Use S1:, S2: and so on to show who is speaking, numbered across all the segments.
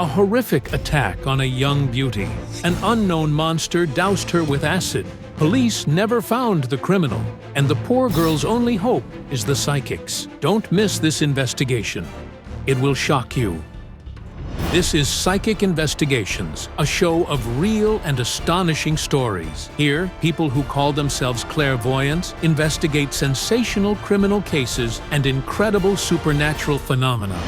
S1: A horrific attack on a young beauty. An unknown monster doused her with acid. Police never found the criminal, and the poor girl's only hope is the psychics. Don't miss this investigation. It will shock you. This is Psychic Investigations, a show of real and astonishing stories. Here, people who call themselves clairvoyants investigate sensational criminal cases and incredible supernatural phenomena.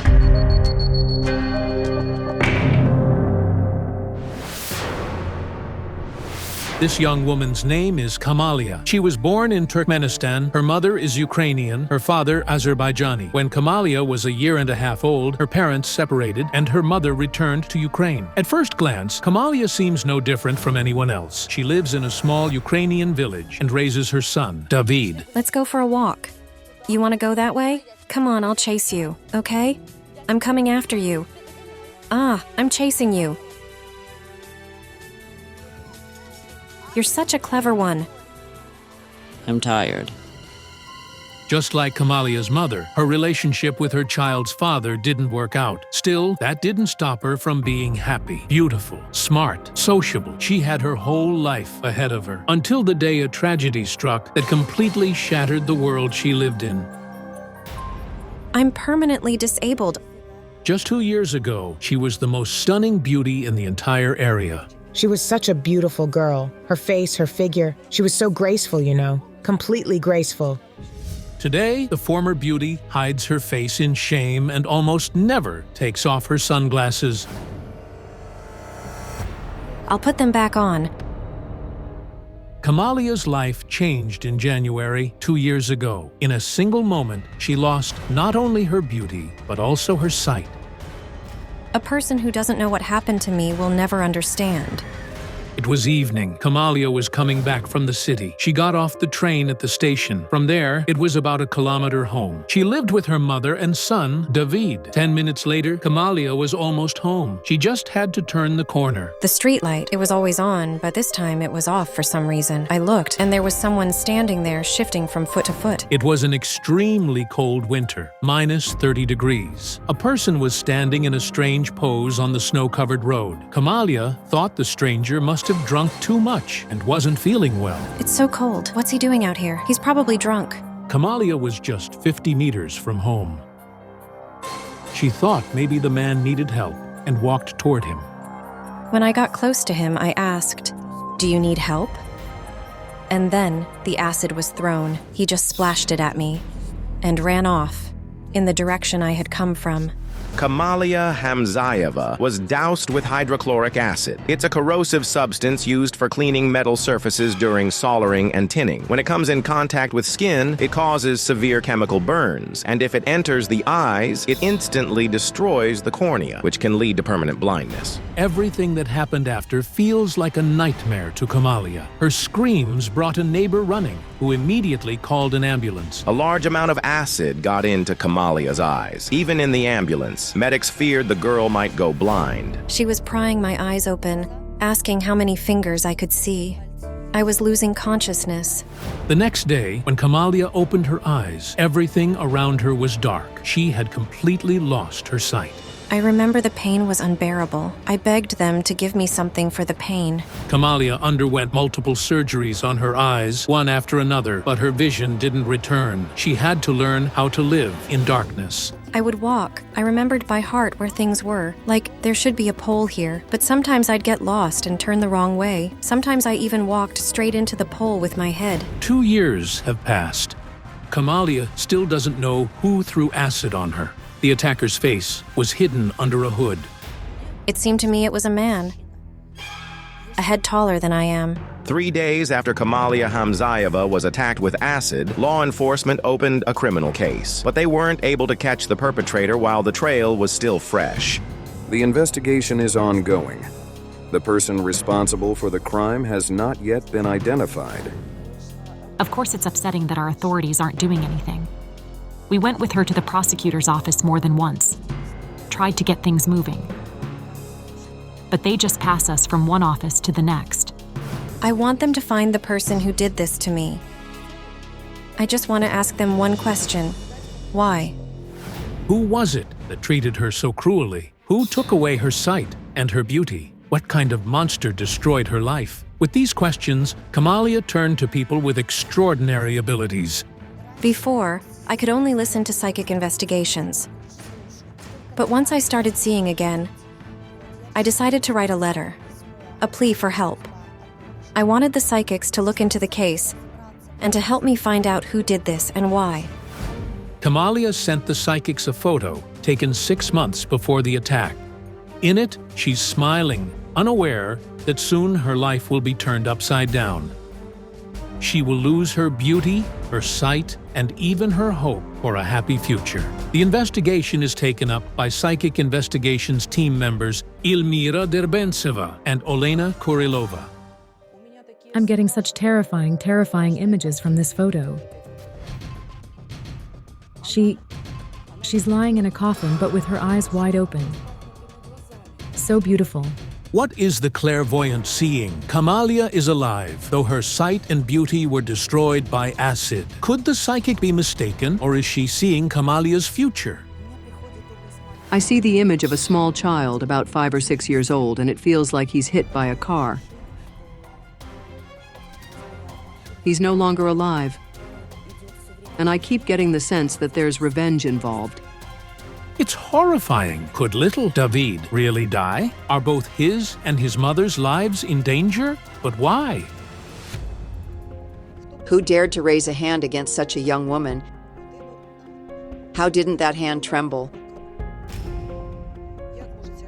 S1: This young woman's name is Kamali. She was born in Turkmenistan. Her mother is Ukrainian, her father Azerbaijani. When Kamali was a year and a half old, her parents separated and her mother returned to Ukraine. At first glance, Kamali seems no different from anyone else. She lives in a small Ukrainian village and raises her son, David.
S2: Let's go for a walk. You want to go that way? Come on, I'll chase you, okay? I'm coming after you. I'm chasing you. You're such a clever one.
S3: I'm tired.
S1: Just like Kamali's mother, her relationship with her child's father didn't work out. Still, that didn't stop her from being happy, beautiful, smart, sociable. She had her whole life ahead of her, until the day a tragedy struck that completely shattered the world she lived in.
S2: I'm permanently disabled.
S1: Just 2 years ago, she was the most stunning beauty in the entire area.
S4: She was such a beautiful girl. Her face, her figure. She was so graceful, you know. Completely graceful.
S1: Today, the former beauty hides her face in shame and almost never takes off her sunglasses.
S2: I'll put them back on.
S1: Kamali's life changed in January 2 years ago. In a single moment, she lost not only her beauty, but also her sight.
S2: A person who doesn't know what happened to me will never understand.
S1: It was evening. Kamali was coming back from the city. She got off the train at the station. From there, it was about 1 kilometer home. She lived with her mother and son, David. 10 minutes later, Kamali was almost home. She just had to turn the corner.
S2: The streetlight, it was always on, but this time it was off for some reason. I looked, and there was someone standing there shifting from foot to foot.
S1: It was an extremely cold winter, minus 30 degrees. A person was standing in a strange pose on the snow-covered road. Kamali thought the stranger must have drunk too much and wasn't feeling well.
S2: It's so cold. What's he doing out here? He's probably drunk.
S1: Kamali was just 50 meters from home. She thought maybe the man needed help and walked toward him.
S2: When I got close to him, I asked, "Do you need help?" And then the acid was thrown. He just splashed it at me and ran off in the direction I had come from.
S5: Kamali Hamzayeva was doused with hydrochloric acid. It's a corrosive substance used for cleaning metal surfaces during soldering and tinning. When it comes in contact with skin, it causes severe chemical burns, and if it enters the eyes, it instantly destroys the cornea, which can lead to permanent blindness.
S1: Everything that happened after feels like a nightmare to Kamali. Her screams brought a neighbor running, who immediately called an ambulance.
S5: A large amount of acid got into Kamali's eyes. Even in the ambulance, medics feared the girl might go blind.
S2: She was prying my eyes open, asking how many fingers I could see. I was losing consciousness.
S1: The next day, when Kamali opened her eyes, everything around her was dark. She had completely lost her sight.
S2: I remember the pain was unbearable. I begged them to give me something for the pain.
S1: Kamali underwent multiple surgeries on her eyes, one after another, but her vision didn't return. She had to learn how to live in darkness.
S2: I would walk. I remembered by heart where things were. Like, there should be a pole here. But sometimes I'd get lost and turn the wrong way. Sometimes I even walked straight into the pole with my head.
S1: 2 years have passed. Kamali still doesn't know who threw acid on her. The attacker's face was hidden under a hood.
S2: It seemed to me it was a man. A head taller than I am.
S5: 3 days after Kamali Hamzayeva was attacked with acid, law enforcement opened a criminal case. But they weren't able to catch the perpetrator while the trail was still fresh.
S6: The investigation is ongoing. The person responsible for the crime has not yet been identified.
S7: Of course, it's upsetting that our authorities aren't doing anything. We went with her to the prosecutor's office more than once, tried to get things moving. But they just pass us from one office to the next.
S2: I want them to find the person who did this to me. I just want to ask them one question. Why?
S1: Who was it that treated her so cruelly? Who took away her sight and her beauty? What kind of monster destroyed her life? With these questions, Kamalia turned to people with extraordinary abilities.
S2: Before, I could only listen to psychic investigations. But once I started seeing again, I decided to write a letter, a plea for help. I wanted the psychics to look into the case and to help me find out who did this and why.
S1: Kamalia sent the psychics a photo taken 6 months before the attack. In it, she's smiling, unaware that soon her life will be turned upside down. She will lose her beauty, her sight, and even her hope for a happy future. The investigation is taken up by Psychic Investigations team members Ilmira Derbentseva and Olena Kurilova.
S8: I'm getting such terrifying images from this photo. She's lying in a coffin, but with her eyes wide open. So beautiful.
S1: What is the clairvoyant seeing? Kamalia is alive, though her sight and beauty were destroyed by acid. Could the psychic be mistaken, or is she seeing Kamalia's future?
S9: I see the image of a small child about 5 or 6 years old, and it feels like he's hit by a car. He's no longer alive. And I keep getting the sense that there's revenge involved.
S1: It's horrifying. Could little David really die? Are both his and his mother's lives in danger? But why?
S10: Who dared to raise a hand against such a young woman? How didn't that hand tremble?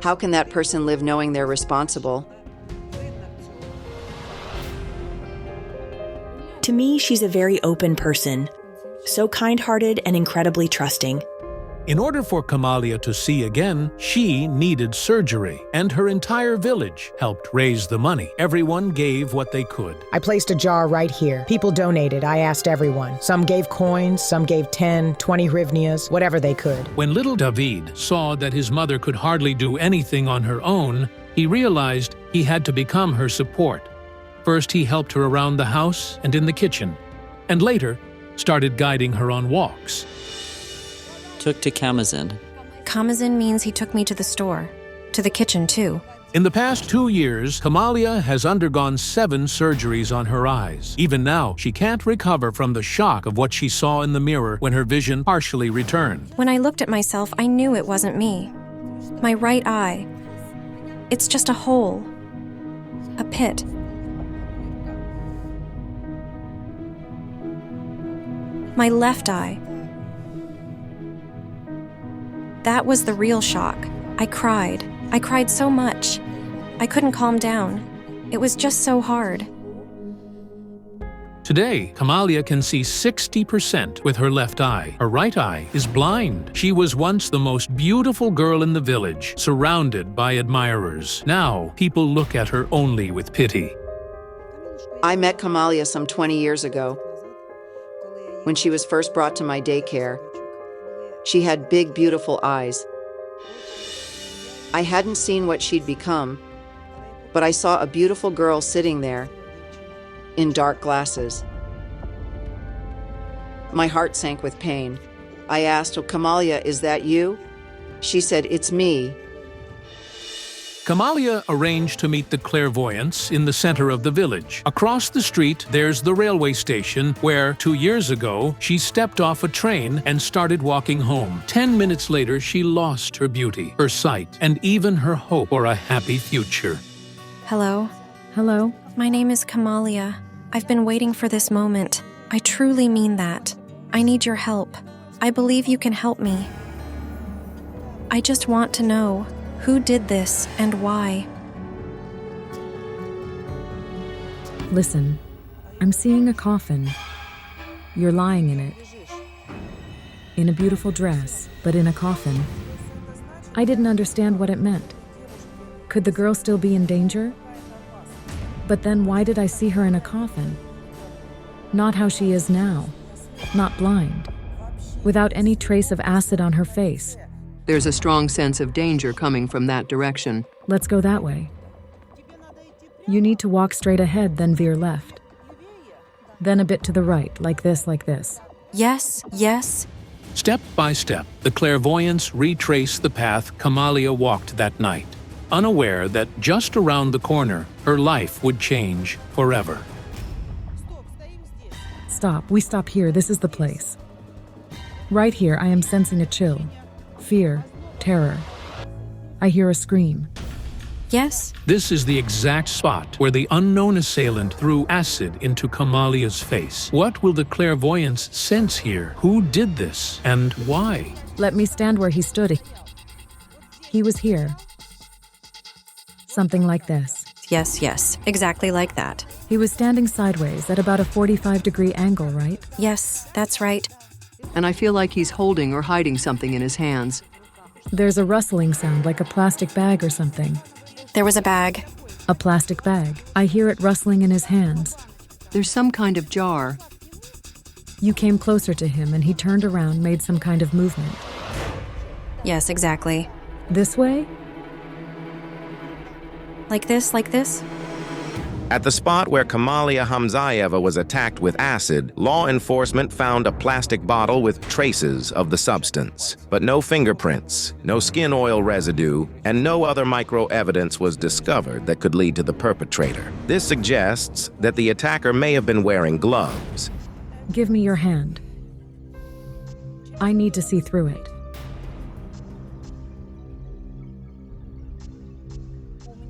S10: How can that person live knowing they're responsible?
S11: To me, she's a very open person, so kind-hearted and incredibly trusting.
S1: In order for Kamalia to see again, she needed surgery, and her entire village helped raise the money. Everyone gave what they could.
S4: I placed a jar right here. People donated. I asked everyone. Some gave coins, some gave 10, 20 hryvnias, whatever they could.
S1: When little David saw that his mother could hardly do anything on her own, he realized he had to become her support. First, he helped her around the house and in the kitchen, and later started guiding her on walks.
S3: Took to Kamazin.
S2: Kamazin means he took me to the store, to the kitchen too.
S1: In the past 2 years, Kamalia has undergone 7 surgeries on her eyes. Even now, she can't recover from the shock of what she saw in the mirror when her vision partially returned.
S2: When I looked at myself, I knew it wasn't me. My right eye. It's just a hole. A pit. My left eye. That was the real shock. I cried. I cried so much. I couldn't calm down. It was just so hard.
S1: Today, Kamalia can see 60% with her left eye. Her right eye is blind. She was once the most beautiful girl in the village, surrounded by admirers. Now, people look at her only with pity.
S10: I met Kamalia some 20 years ago. When she was first brought to my daycare, she had big, beautiful eyes. I hadn't seen what she'd become, but I saw a beautiful girl sitting there in dark glasses. My heart sank with pain. I asked, "Oh, Kamalia, is that you?" She said, "It's me."
S1: Kamalia arranged to meet the clairvoyants in the center of the village. Across the street, there's the railway station where, 2 years ago, she stepped off a train and started walking home. 10 minutes later, she lost her beauty, her sight, and even her hope for a happy future.
S2: Hello?
S8: Hello?
S2: My name is Kamalia. I've been waiting for this moment. I truly mean that. I need your help. I believe you can help me. I just want to know who did this and why.
S8: Listen, I'm seeing a coffin. You're lying in it. In a beautiful dress, but in a coffin. I didn't understand what it meant. Could the girl still be in danger? But then why did I see her in a coffin? Not how she is now. Not blind. Without any trace of acid on her face.
S9: There's a strong sense of danger coming from that direction.
S8: Let's go that way. You need to walk straight ahead, then veer left. Then a bit to the right, like this, like this.
S2: Yes, yes.
S1: Step by step, the clairvoyants retrace the path Kamalia walked that night, unaware that just around the corner, her life would change forever.
S8: Stop. We stop here. This is the place. Right here, I am sensing a chill. Fear. Terror. I hear a scream.
S2: Yes?
S1: This is the exact spot where the unknown assailant threw acid into Kamalia's face. What will the clairvoyants sense here? Who did this, and why?
S8: Let me stand where he stood. He was here. Something like this.
S2: Yes, exactly like that.
S8: He was standing sideways at about a 45-degree angle, right?
S2: Yes, that's right.
S9: And I feel like he's holding or hiding something in his hands.
S8: There's a rustling sound like a plastic bag or something.
S2: There was a bag.
S8: A plastic bag. I hear it rustling in his hands.
S9: There's some kind of jar.
S8: You came closer to him and he turned around, made some kind of movement.
S2: Yes, exactly.
S8: This way?
S2: Like this, like this?
S5: At the spot where Kamalia Hamzayeva was attacked with acid, law enforcement found a plastic bottle with traces of the substance. But no fingerprints, no skin oil residue, and no other micro-evidence was discovered that could lead to the perpetrator. This suggests that the attacker may have been wearing gloves.
S8: Give me your hand. I need to see through it.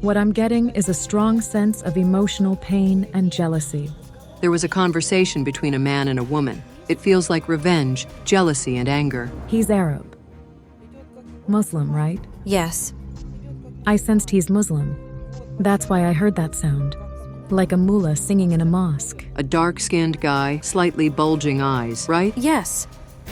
S8: What I'm getting is a strong sense of emotional pain and jealousy.
S9: There was a conversation between a man and a woman. It feels like revenge, jealousy, and anger.
S8: He's Arab. Muslim, right?
S2: Yes.
S8: I sensed he's Muslim. That's why I heard that sound. Like a mullah singing in a mosque.
S9: A dark-skinned guy, slightly bulging eyes, right?
S2: Yes.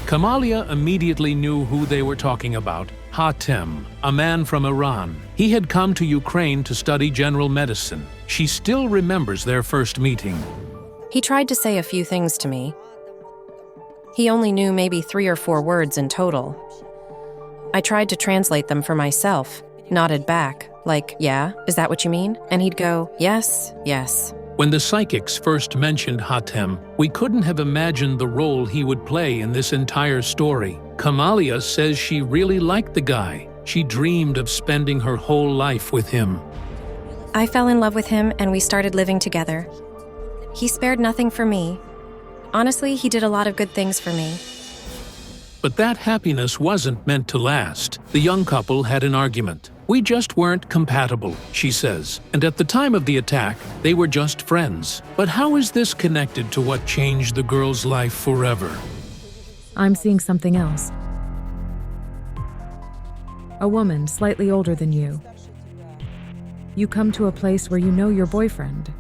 S1: Kamalia immediately knew who they were talking about. Hatem, a man from Iran. He had come to Ukraine to study general medicine. She still remembers their first meeting.
S2: He tried to say a few things to me. He only knew maybe 3 or 4 words in total. I tried to translate them for myself, nodded back, like, yeah, is that what you mean? And he'd go, yes.
S1: When the psychics first mentioned Hatem, we couldn't have imagined the role he would play in this entire story. Kamalia says she really liked the guy. She dreamed of spending her whole life with him.
S2: I fell in love with him and we started living together. He spared nothing for me. Honestly, he did a lot of good things for me.
S1: But that happiness wasn't meant to last. The young couple had an argument. We just weren't compatible, she says, and at the time of the attack, they were just friends. But how is this connected to what changed the girl's life forever?
S8: I'm seeing something else. A woman slightly older than you. You come to a place where you know your boyfriend.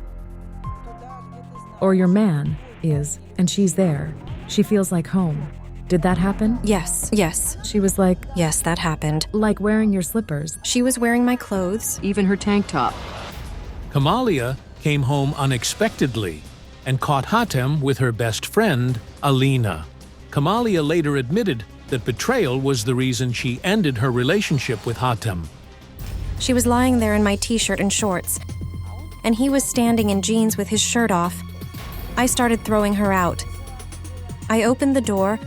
S8: Or your man is, and she's there. She feels like home. Did that happen?
S2: Yes.
S8: She was like...
S2: Yes, that happened.
S8: Like wearing your slippers.
S2: She was wearing my clothes.
S9: Even her tank top.
S1: Kamalia came home unexpectedly and caught Hatem with her best friend, Alina. Kamalia later admitted that betrayal was the reason she ended her relationship with Hatem.
S2: She was lying there in my t-shirt and shorts, and he was standing in jeans with his shirt off. I started throwing her out. I opened the door,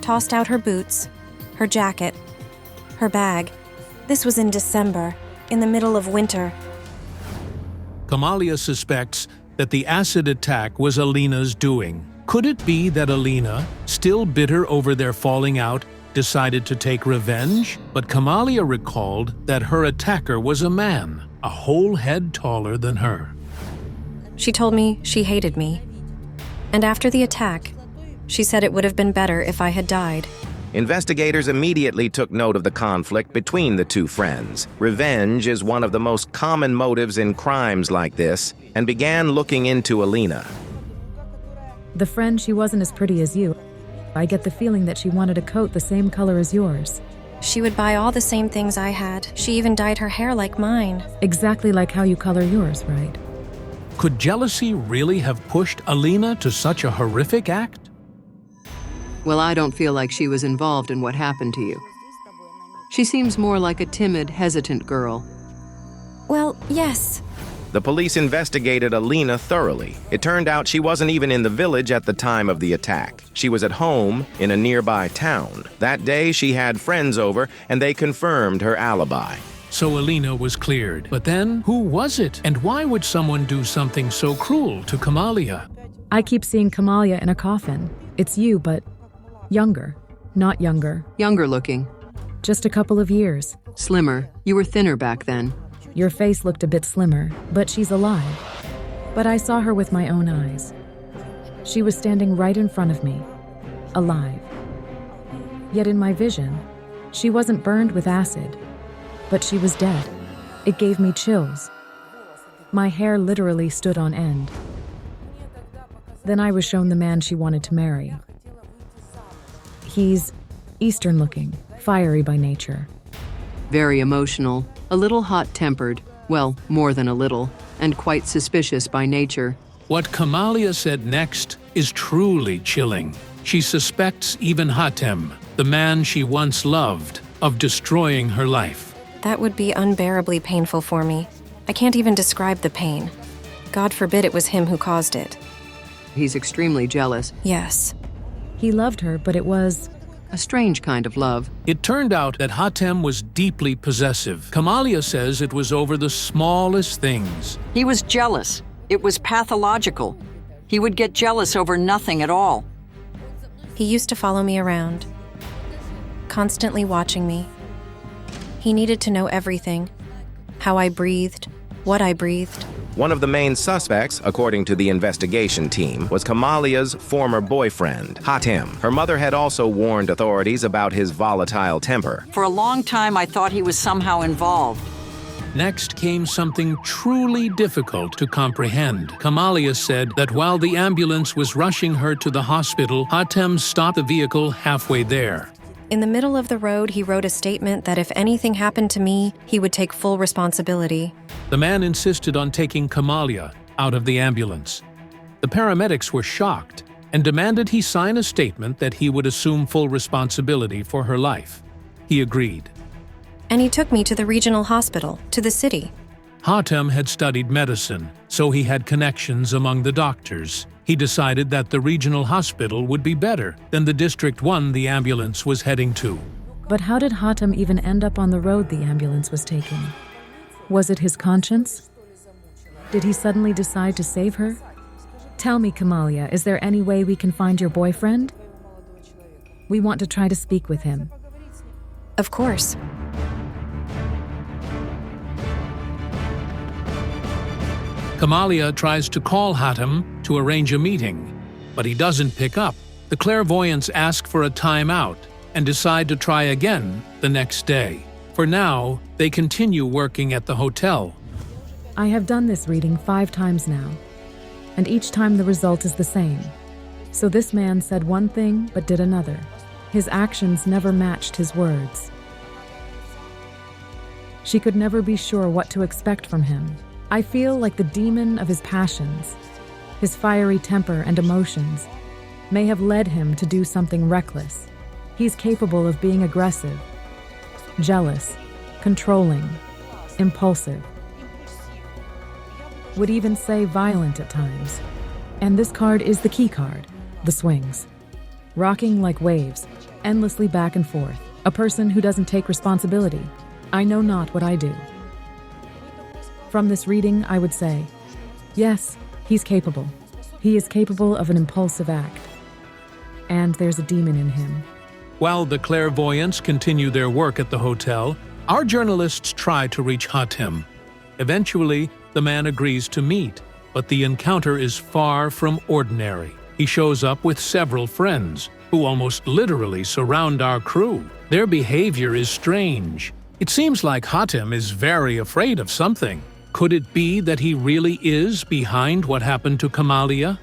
S2: tossed out her boots, her jacket, her bag. This was in December, in the middle of winter.
S1: Kamalia suspects that the acid attack was Alina's doing. Could it be that Alina, still bitter over their falling out, decided to take revenge? But Kamalia recalled that her attacker was a man, a whole head taller than her.
S2: She told me she hated me. And after the attack, she said it would have been better if I had died.
S5: Investigators immediately took note of the conflict between the two friends. Revenge is one of the most common motives in crimes like this, and began looking into Alina.
S8: The friend, she wasn't as pretty as you. I get the feeling that she wanted a coat the same color as yours.
S2: She would buy all the same things I had. She even dyed her hair like mine.
S8: Exactly like how you color yours, right?
S1: Could jealousy really have pushed Alina to such a horrific act?
S9: Well, I don't feel like she was involved in what happened to you. She seems more like a timid, hesitant girl.
S2: Well, yes.
S5: The police investigated Alina thoroughly. It turned out she wasn't even in the village at the time of the attack. She was at home in a nearby town. That day, she had friends over, and they confirmed her alibi.
S1: So Alina was cleared. But then, who was it? And why would someone do something so cruel to Kamalia?
S8: I keep seeing Kamalia in a coffin. It's you, but younger. Not younger.
S9: Younger looking.
S8: Just a couple of years.
S9: Slimmer. You were thinner back then.
S8: Your face looked a bit slimmer, but she's alive. But I saw her with my own eyes. She was standing right in front of me, alive. Yet in my vision, she wasn't burned with acid, but she was dead. It gave me chills. My hair literally stood on end. Then I was shown the man she wanted to marry. He's Eastern-looking, fiery by nature.
S9: Very emotional, a little hot-tempered, well, more than a little, and quite suspicious by nature.
S1: What Kamalia said next is truly chilling. She suspects even Hatem, the man she once loved, of destroying her life.
S2: That would be unbearably painful for me. I can't even describe the pain. God forbid it was him who caused it.
S9: He's extremely jealous.
S2: Yes.
S8: He loved her, but it was
S9: a strange kind of love.
S1: It turned out that Hatem was deeply possessive. Kamalia says it was over the smallest things.
S12: He was jealous. It was pathological. He would get jealous over nothing at all.
S2: He used to follow me around, constantly watching me. He needed to know everything. How I breathed, what I breathed.
S5: One of the main suspects, according to the investigation team, was Kamalia's former boyfriend, Hatem. Her mother had also warned authorities about his volatile temper.
S12: For a long time, I thought he was somehow involved.
S1: Next came something truly difficult to comprehend. Kamalia said that while the ambulance was rushing her to the hospital, Hatem stopped the vehicle halfway there.
S2: In the middle of the road, he wrote a statement that if anything happened to me, he would take full responsibility.
S1: The man insisted on taking Kamalia out of the ambulance. The paramedics were shocked and demanded he sign a statement that he would assume full responsibility for her life. He agreed.
S2: And he took me to the regional hospital, to the city.
S1: Hatem had studied medicine, so he had connections among the doctors. He decided that the regional hospital would be better than the District 1 the ambulance was heading to.
S8: But how did Hatem even end up on the road the ambulance was taking? Was it his conscience? Did he suddenly decide to save her? Tell me, Kamalia, is there any way we can find your boyfriend? We want to try to speak with him.
S2: Of course.
S1: Kamalia tries to call Hatem to arrange a meeting, but he doesn't pick up. The clairvoyants ask for a timeout and decide to try again the next day. For now, they continue working at the hotel.
S8: I have done this reading 5 times now, and each time the result is the same. So this man said one thing but did another. His actions never matched his words. She could never be sure what to expect from him. I feel like the demon of his passions, his fiery temper and emotions, may have led him to do something reckless. He's capable of being aggressive, jealous, controlling, impulsive. Would even say violent at times. And this card is the key card, the swings. Rocking like waves, endlessly back and forth. A person who doesn't take responsibility. I know not what I do. From this reading, I would say, yes, he's capable. He is capable of an impulsive act. And there's a demon in him.
S1: While the clairvoyants continue their work at the hotel, our journalists try to reach Hatem. Eventually, the man agrees to meet, but the encounter is far from ordinary. He shows up with several friends, who almost literally surround our crew. Their behavior is strange. It seems like Hatem is very afraid of something. Could it be that he really is behind what happened to Kamalia?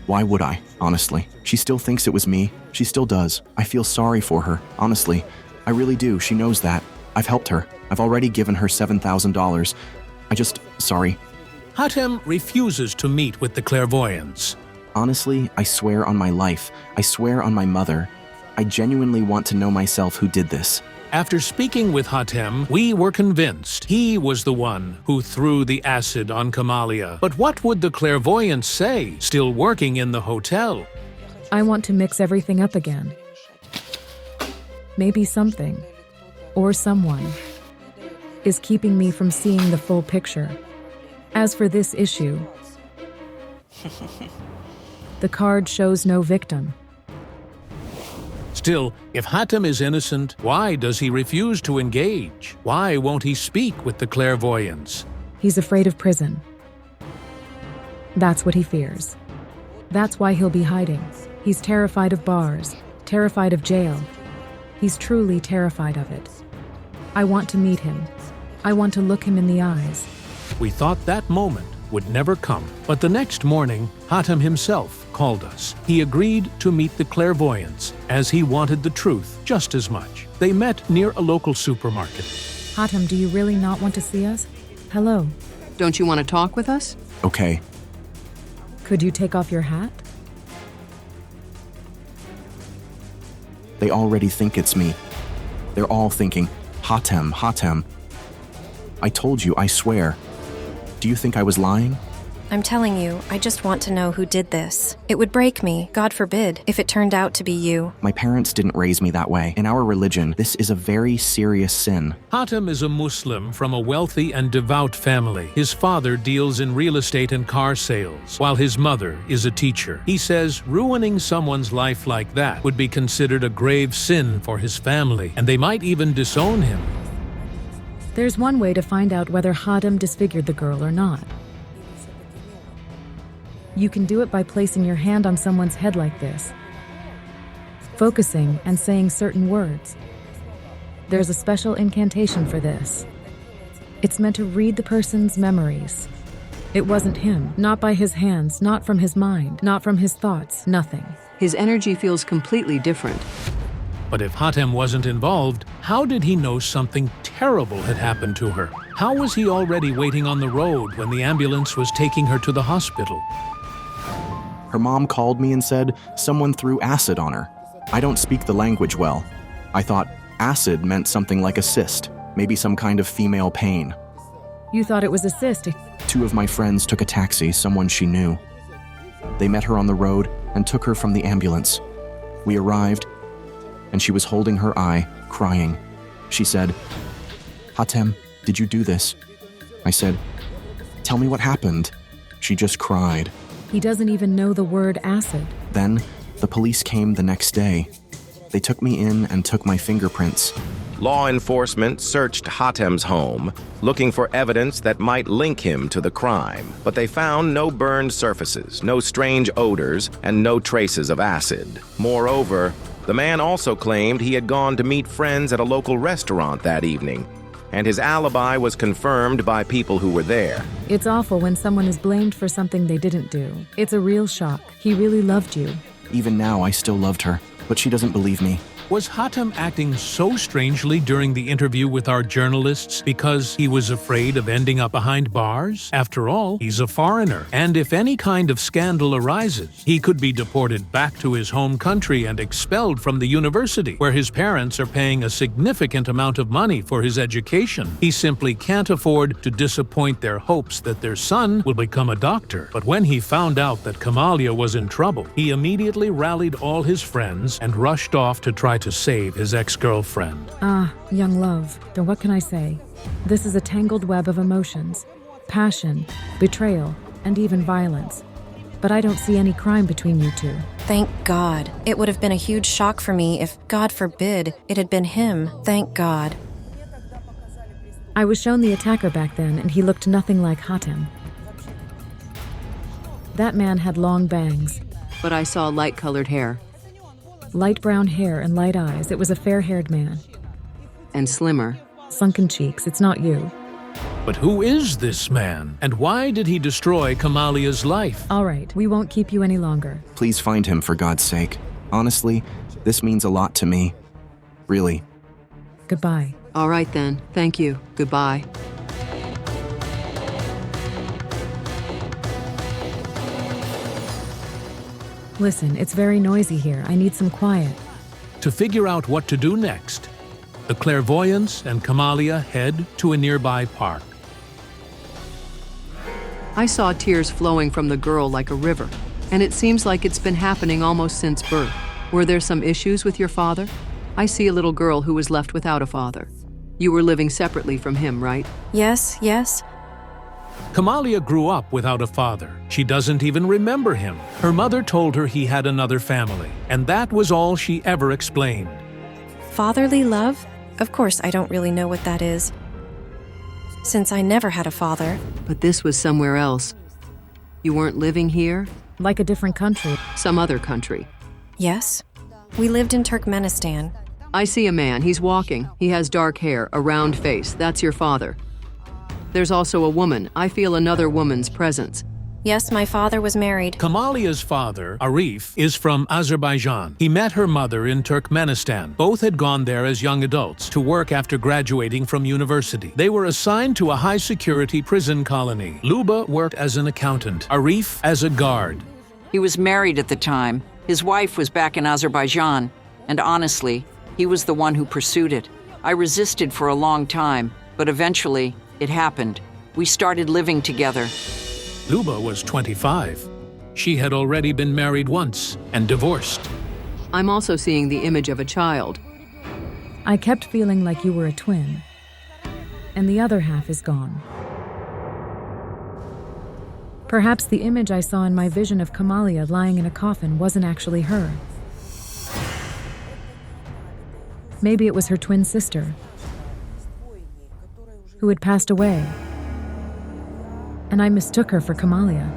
S13: Why would I, honestly? She still thinks it was me. She still does. I feel sorry for her, honestly. I really do. She knows that. I've helped her. I've already given her $7,000. Sorry.
S1: Hatem refuses to meet with the clairvoyants.
S13: Honestly, I swear on my life. I swear on my mother. I genuinely want to know myself who did this.
S1: After speaking with Hatem, we were convinced he was the one who threw the acid on Kamalia. But what would the clairvoyant say, still working in the hotel?
S8: I want to mix everything up again. Maybe something, or someone, is keeping me from seeing the full picture. As for this issue, the card shows no victim.
S1: Still, if Hatem is innocent, why does he refuse to engage? Why won't he speak with the clairvoyants?
S8: He's afraid of prison. That's what he fears. That's why he'll be hiding. He's terrified of bars, terrified of jail. He's truly terrified of it. I want to meet him. I want to look him in the eyes.
S1: We thought that moment would never come, but the next morning, Hatem himself called us. He agreed to meet the clairvoyants, as he wanted the truth just as much. They met near a local supermarket.
S8: Hatem, do you really not want to see us? Hello.
S9: Don't you want to talk with us?
S13: Okay.
S8: Could you take off your hat?
S13: They already think it's me. They're all thinking, Hatem, Hatem. I told you, I swear. Do you think I was lying?
S2: I'm telling you, I just want to know who did this. It would break me, God forbid, if it turned out to be you.
S13: My parents didn't raise me that way. In our religion, this is a very serious sin.
S1: Hatem is a Muslim from a wealthy and devout family. His father deals in real estate and car sales, while his mother is a teacher. He says ruining someone's life like that would be considered a grave sin for his family, and they might even disown him.
S8: There's one way to find out whether Hatem disfigured the girl or not. You can do it by placing your hand on someone's head like this, focusing and saying certain words. There's a special incantation for this. It's meant to read the person's memories. It wasn't him, not by his hands, not from his mind, not from his thoughts, nothing.
S9: His energy feels completely different.
S1: But if Hatem wasn't involved, how did he know something terrible had happened to her? How was he already waiting on the road when the ambulance was taking her to the hospital?
S13: Her mom called me and said someone threw acid on her. I don't speak the language well. I thought acid meant something like a cyst, maybe some kind of female pain.
S8: You thought it was a cyst.
S13: 2 of my friends took a taxi, someone she knew. They met her on the road and took her from the ambulance. We arrived, and she was holding her eye, crying. She said, Hatem, did you do this? I said, tell me what happened. She just cried.
S8: He doesn't even know the word acid.
S13: Then, the police came the next day. They took me in and took my fingerprints.
S5: Law enforcement searched Hatem's home, looking for evidence that might link him to the crime. But they found no burned surfaces, no strange odors, and no traces of acid. Moreover, the man also claimed he had gone to meet friends at a local restaurant that evening, and his alibi was confirmed by people who were there.
S8: It's awful when someone is blamed for something they didn't do. It's a real shock. He really loved you.
S13: Even now, I still loved her, but she doesn't believe me.
S1: Was Hatem acting so strangely during the interview with our journalists because he was afraid of ending up behind bars? After all, he's a foreigner, and if any kind of scandal arises, he could be deported back to his home country and expelled from the university, where his parents are paying a significant amount of money for his education. He simply can't afford to disappoint their hopes that their son will become a doctor. But when he found out that Kamalia was in trouble, he immediately rallied all his friends and rushed off to try to save his ex-girlfriend.
S8: Young love. Then what can I say? This is a tangled web of emotions, passion, betrayal, and even violence. But I don't see any crime between you two.
S2: Thank God. It would have been a huge shock for me if, God forbid, it had been him. Thank God.
S8: I was shown the attacker back then, and he looked nothing like Hatem. That man had long bangs.
S9: But I saw light-colored hair.
S8: Light brown hair and light eyes. It was a fair-haired man.
S9: And slimmer.
S8: Sunken cheeks. It's not you.
S1: But who is this man? And why did he destroy Kamalia's life?
S8: All right, we won't keep you any longer.
S13: Please find him for God's sake. Honestly, this means a lot to me. Really.
S8: Goodbye.
S9: All right then. Thank you. Goodbye.
S8: Listen, it's very noisy here. I need some quiet.
S1: To figure out what to do next, The clairvoyants and Kamalia head to a nearby park.
S9: I saw tears flowing from the girl like a river, and it seems like it's been happening almost since birth. Were there some issues with your father? I see a little girl who was left without a father. You were living separately from him, right?
S2: Yes, yes.
S1: Kamalia grew up without a father. She doesn't even remember him. Her mother told her he had another family, and that was all she ever explained.
S2: Fatherly love? Of course, I don't really know what that is, since I never had a father.
S9: But this was somewhere else. You weren't living here?
S8: Like a different country.
S9: Some other country.
S2: Yes. We lived in Turkmenistan.
S9: I see a man. He's walking. He has dark hair, a round face. That's your father. There's also a woman. I feel another woman's presence.
S2: Yes, my father was married.
S1: Kamalia's father, Arif, is from Azerbaijan. He met her mother in Turkmenistan. Both had gone there as young adults to work after graduating from university. They were assigned to a high-security prison colony. Luba worked as an accountant, Arif as a guard.
S12: He was married at the time. His wife was back in Azerbaijan, and honestly, he was the one who pursued it. I resisted for a long time, but eventually, it happened. We started living together.
S1: Luba was 25. She had already been married once and divorced.
S9: I'm also seeing the image of a child.
S8: I kept feeling like you were a twin, and the other half is gone. Perhaps the image I saw in my vision of Kamalia lying in a coffin wasn't actually her. Maybe it was her twin sister, who had passed away, and I mistook her for Kamalia.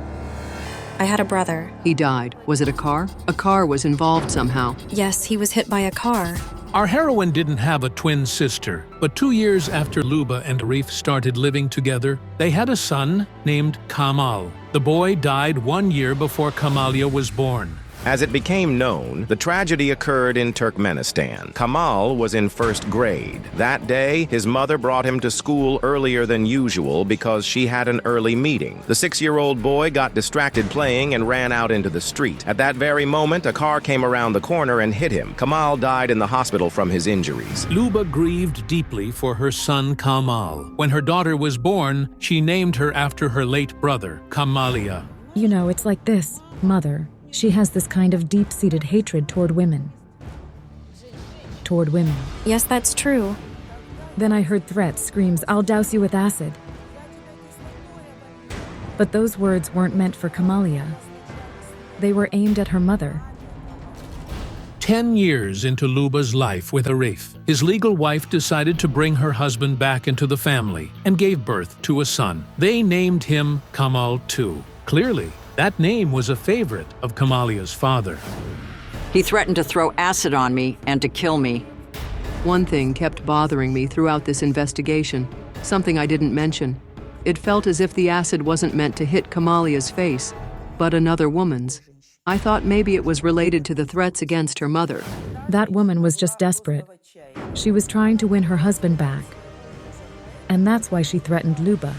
S2: I had a brother.
S9: He died. Was it a car? A car was involved somehow.
S2: Yes, he was hit by a car.
S1: Our heroine didn't have a twin sister, but 2 years after Luba and Arif started living together, they had a son named Kamal. The boy died 1 year before Kamalia was born.
S5: As it became known, the tragedy occurred in Turkmenistan. Kamal was in first grade. That day, his mother brought him to school earlier than usual because she had an early meeting. The 6-year-old boy got distracted playing and ran out into the street. At that very moment, a car came around the corner and hit him. Kamal died in the hospital from his injuries.
S1: Luba grieved deeply for her son Kamal. When her daughter was born, she named her after her late brother, Kamalia.
S8: You know, it's like this, Mother. She has this kind of deep-seated hatred toward women.
S2: Yes, that's true.
S8: Then I heard threats, screams, "I'll douse you with acid." But those words weren't meant for Kamalia. They were aimed at her mother.
S1: 10 years into Luba's life with Arif, his legal wife decided to bring her husband back into the family and gave birth to a son. They named him Kamal too. Clearly, that name was a favorite of Kamalia's father.
S12: He threatened to throw acid on me and to kill me.
S9: One thing kept bothering me throughout this investigation, something I didn't mention. It felt as if the acid wasn't meant to hit Kamalia's face, but another woman's. I thought maybe it was related to the threats against her mother.
S8: That woman was just desperate. She was trying to win her husband back. And that's why she threatened Luba.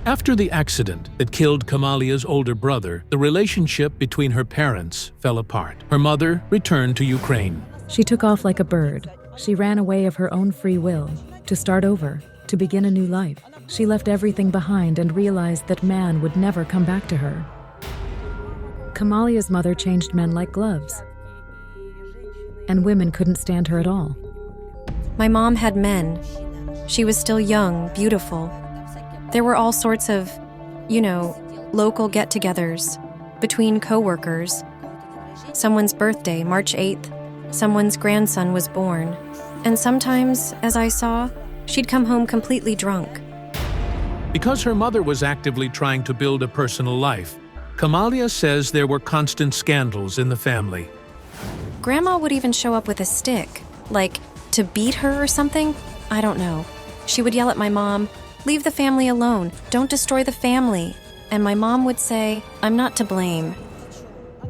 S1: After the accident that killed Kamalia's older brother, the relationship between her parents fell apart. Her mother returned to Ukraine.
S8: She took off like a bird. She ran away of her own free will, to start over, to begin a new life. She left everything behind and realized that man would never come back to her. Kamalia's mother changed men like gloves, and women couldn't stand her at all.
S2: My mom had men. She was still young, beautiful. There were all sorts of, local get-togethers between co-workers. Someone's birthday, March 8th. Someone's grandson was born. And sometimes, as I saw, she'd come home completely drunk.
S1: Because her mother was actively trying to build a personal life, Kamalia says there were constant scandals in the family.
S2: Grandma would even show up with a stick, like to beat her or something. I don't know. She would yell at my mom, "Leave the family alone. Don't destroy the family." And my mom would say, "I'm not to blame."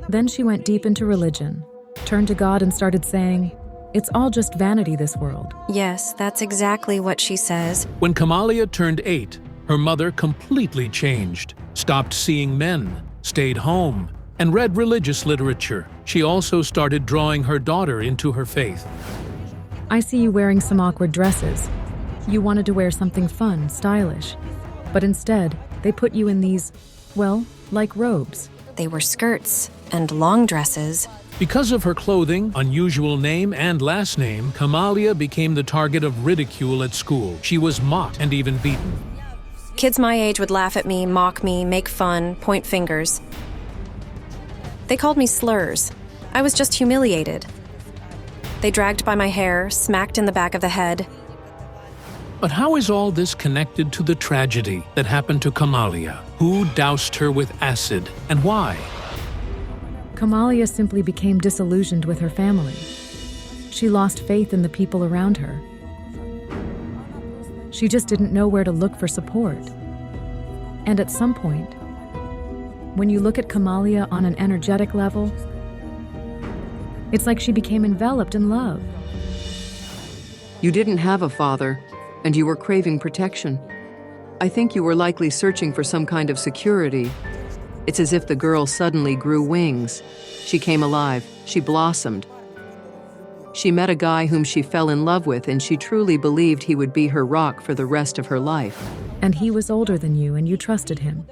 S8: Then she went deep into religion, turned to God and started saying, "It's all just vanity, this world."
S2: Yes, that's exactly what she says.
S1: When Kamalia turned 8, her mother completely changed, stopped seeing men, stayed home, and read religious literature. She also started drawing her daughter into her faith.
S8: I see you wearing some awkward dresses. You wanted to wear something fun, stylish. But instead, they put you in these, well, like robes.
S2: They were skirts and long dresses.
S1: Because of her clothing, unusual name, and last name, Kamalia became the target of ridicule at school. She was mocked and even beaten.
S2: Kids my age would laugh at me, mock me, make fun, point fingers. They called me slurs. I was just humiliated. They dragged by my hair, smacked in the back of the head.
S1: But how is all this connected to the tragedy that happened to Kamalia? Who doused her with acid, and why?
S8: Kamalia simply became disillusioned with her family. She lost faith in the people around her. She just didn't know where to look for support. And at some point, when you look at Kamalia on an energetic level, it's like she became enveloped in love.
S9: You didn't have a father, and you were craving protection. I think you were likely searching for some kind of security. It's as if the girl suddenly grew wings. She came alive. She blossomed. She met a guy whom she fell in love with, and she truly believed he would be her rock for the rest of her life.
S8: And he was older than you, and you trusted him.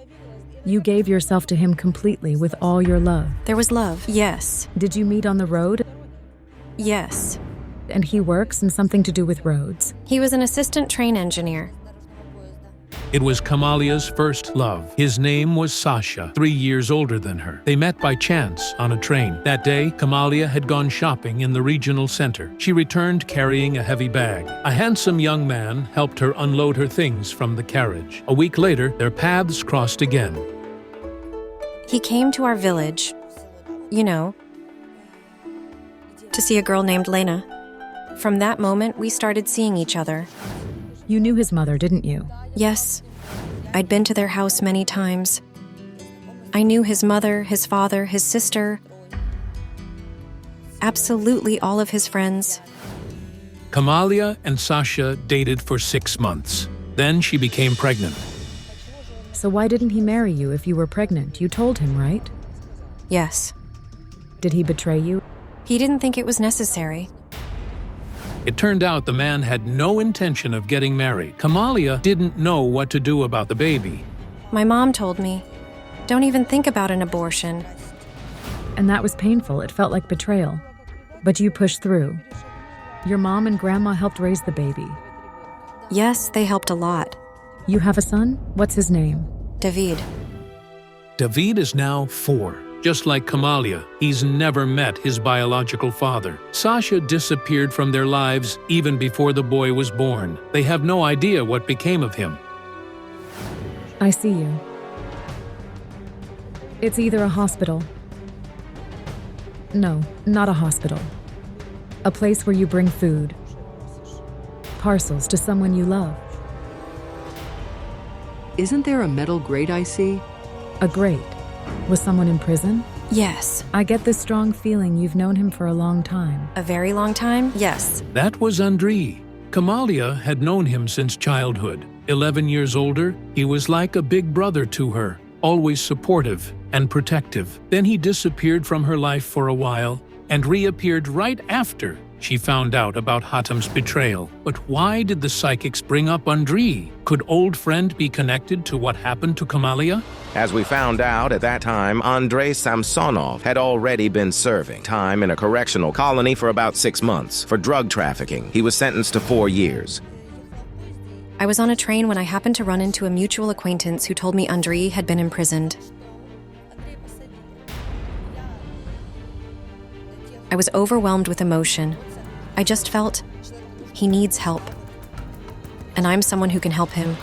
S8: You gave yourself to him completely with all your love.
S2: There was love, yes.
S8: Did you meet on the road?
S2: Yes.
S8: And he works in something to do with roads?
S2: He was an assistant train engineer.
S1: It was Kamalia's first love. His name was Sasha, 3 years older than her. They met by chance on a train. That day, Kamalia had gone shopping in the regional center. She returned carrying a heavy bag. A handsome young man helped her unload her things from the carriage. A week later, their paths crossed again.
S2: He came to our village, you know, to see a girl named Lena. From that moment, we started seeing each other.
S8: You knew his mother, didn't you?
S2: Yes. I'd been to their house many times. I knew his mother, his father, his sister, absolutely all of his friends.
S1: Kamalia and Sasha dated for 6 months. Then she became pregnant.
S8: So why didn't he marry you if you were pregnant? You told him, right?
S2: Yes.
S8: Did he betray you?
S2: He didn't think it was necessary.
S1: It turned out the man had no intention of getting married. Kamalia didn't know what to do about the baby.
S2: My mom told me, don't even think about an abortion.
S8: And that was painful. It felt like betrayal. But you pushed through. Your mom and grandma helped raise the baby.
S2: Yes, they helped a lot.
S8: You have a son? What's his name?
S2: David.
S1: David is now 4. Just like Kamalia, he's never met his biological father. Sasha disappeared from their lives even before the boy was born. They have no idea what became of him.
S8: I see you. It's either a hospital. No, not a hospital. A place where you bring food. Parcels to someone you love.
S9: Isn't there a metal grate I see?
S8: A grate? Was someone in prison?
S2: Yes.
S8: I get this strong feeling you've known him for a long time.
S2: A very long time? Yes.
S1: That was Andriy. Kamalia had known him since childhood. 11 years older, he was like a big brother to her, always supportive and protective. Then he disappeared from her life for a while and reappeared right after she found out about Hatem's betrayal. But why did the psychics bring up Andriy? Could old friend be connected to what happened to Kamalia?
S5: As we found out at that time, Andrei Samsonov had already been serving time in a correctional colony for about 6 months. For drug trafficking, he was sentenced to 4 years.
S2: I was on a train when I happened to run into a mutual acquaintance who told me Andriy had been imprisoned. I was overwhelmed with emotion. I just felt he needs help. And I'm someone who can help him.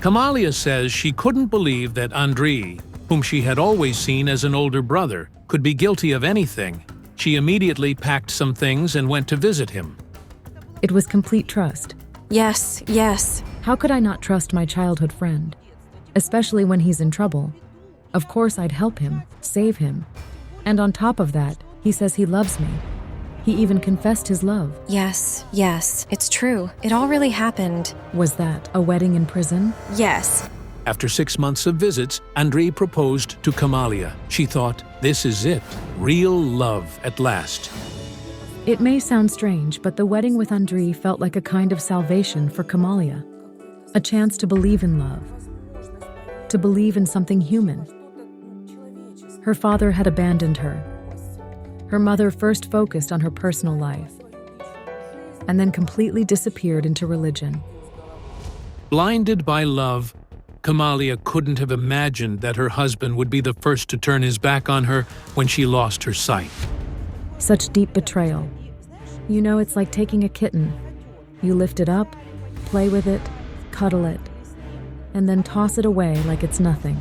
S1: Kamalia says she couldn't believe that Andriy, whom she had always seen as an older brother, could be guilty of anything. She immediately packed some things and went to visit him.
S8: It was complete trust.
S2: Yes, yes.
S8: How could I not trust my childhood friend? Especially when he's in trouble. Of course I'd help him, save him. And on top of that, he says he loves me. He even confessed his love.
S2: Yes, yes, it's true. It all really happened.
S8: Was that a wedding in prison?
S2: Yes.
S1: After 6 months of visits, Andriy proposed to Kamalia. She thought, this is it, real love at last.
S8: It may sound strange, but the wedding with Andrei felt like a kind of salvation for Kamalia. A chance to believe in love. To believe in something human. Her father had abandoned her. Her mother first focused on her personal life, and then completely disappeared into religion.
S1: Blinded by love, Kamalia couldn't have imagined that her husband would be the first to turn his back on her when she lost her sight.
S8: Such deep betrayal. You know, it's like taking a kitten. You lift it up, play with it, cuddle it, and then toss it away like it's nothing.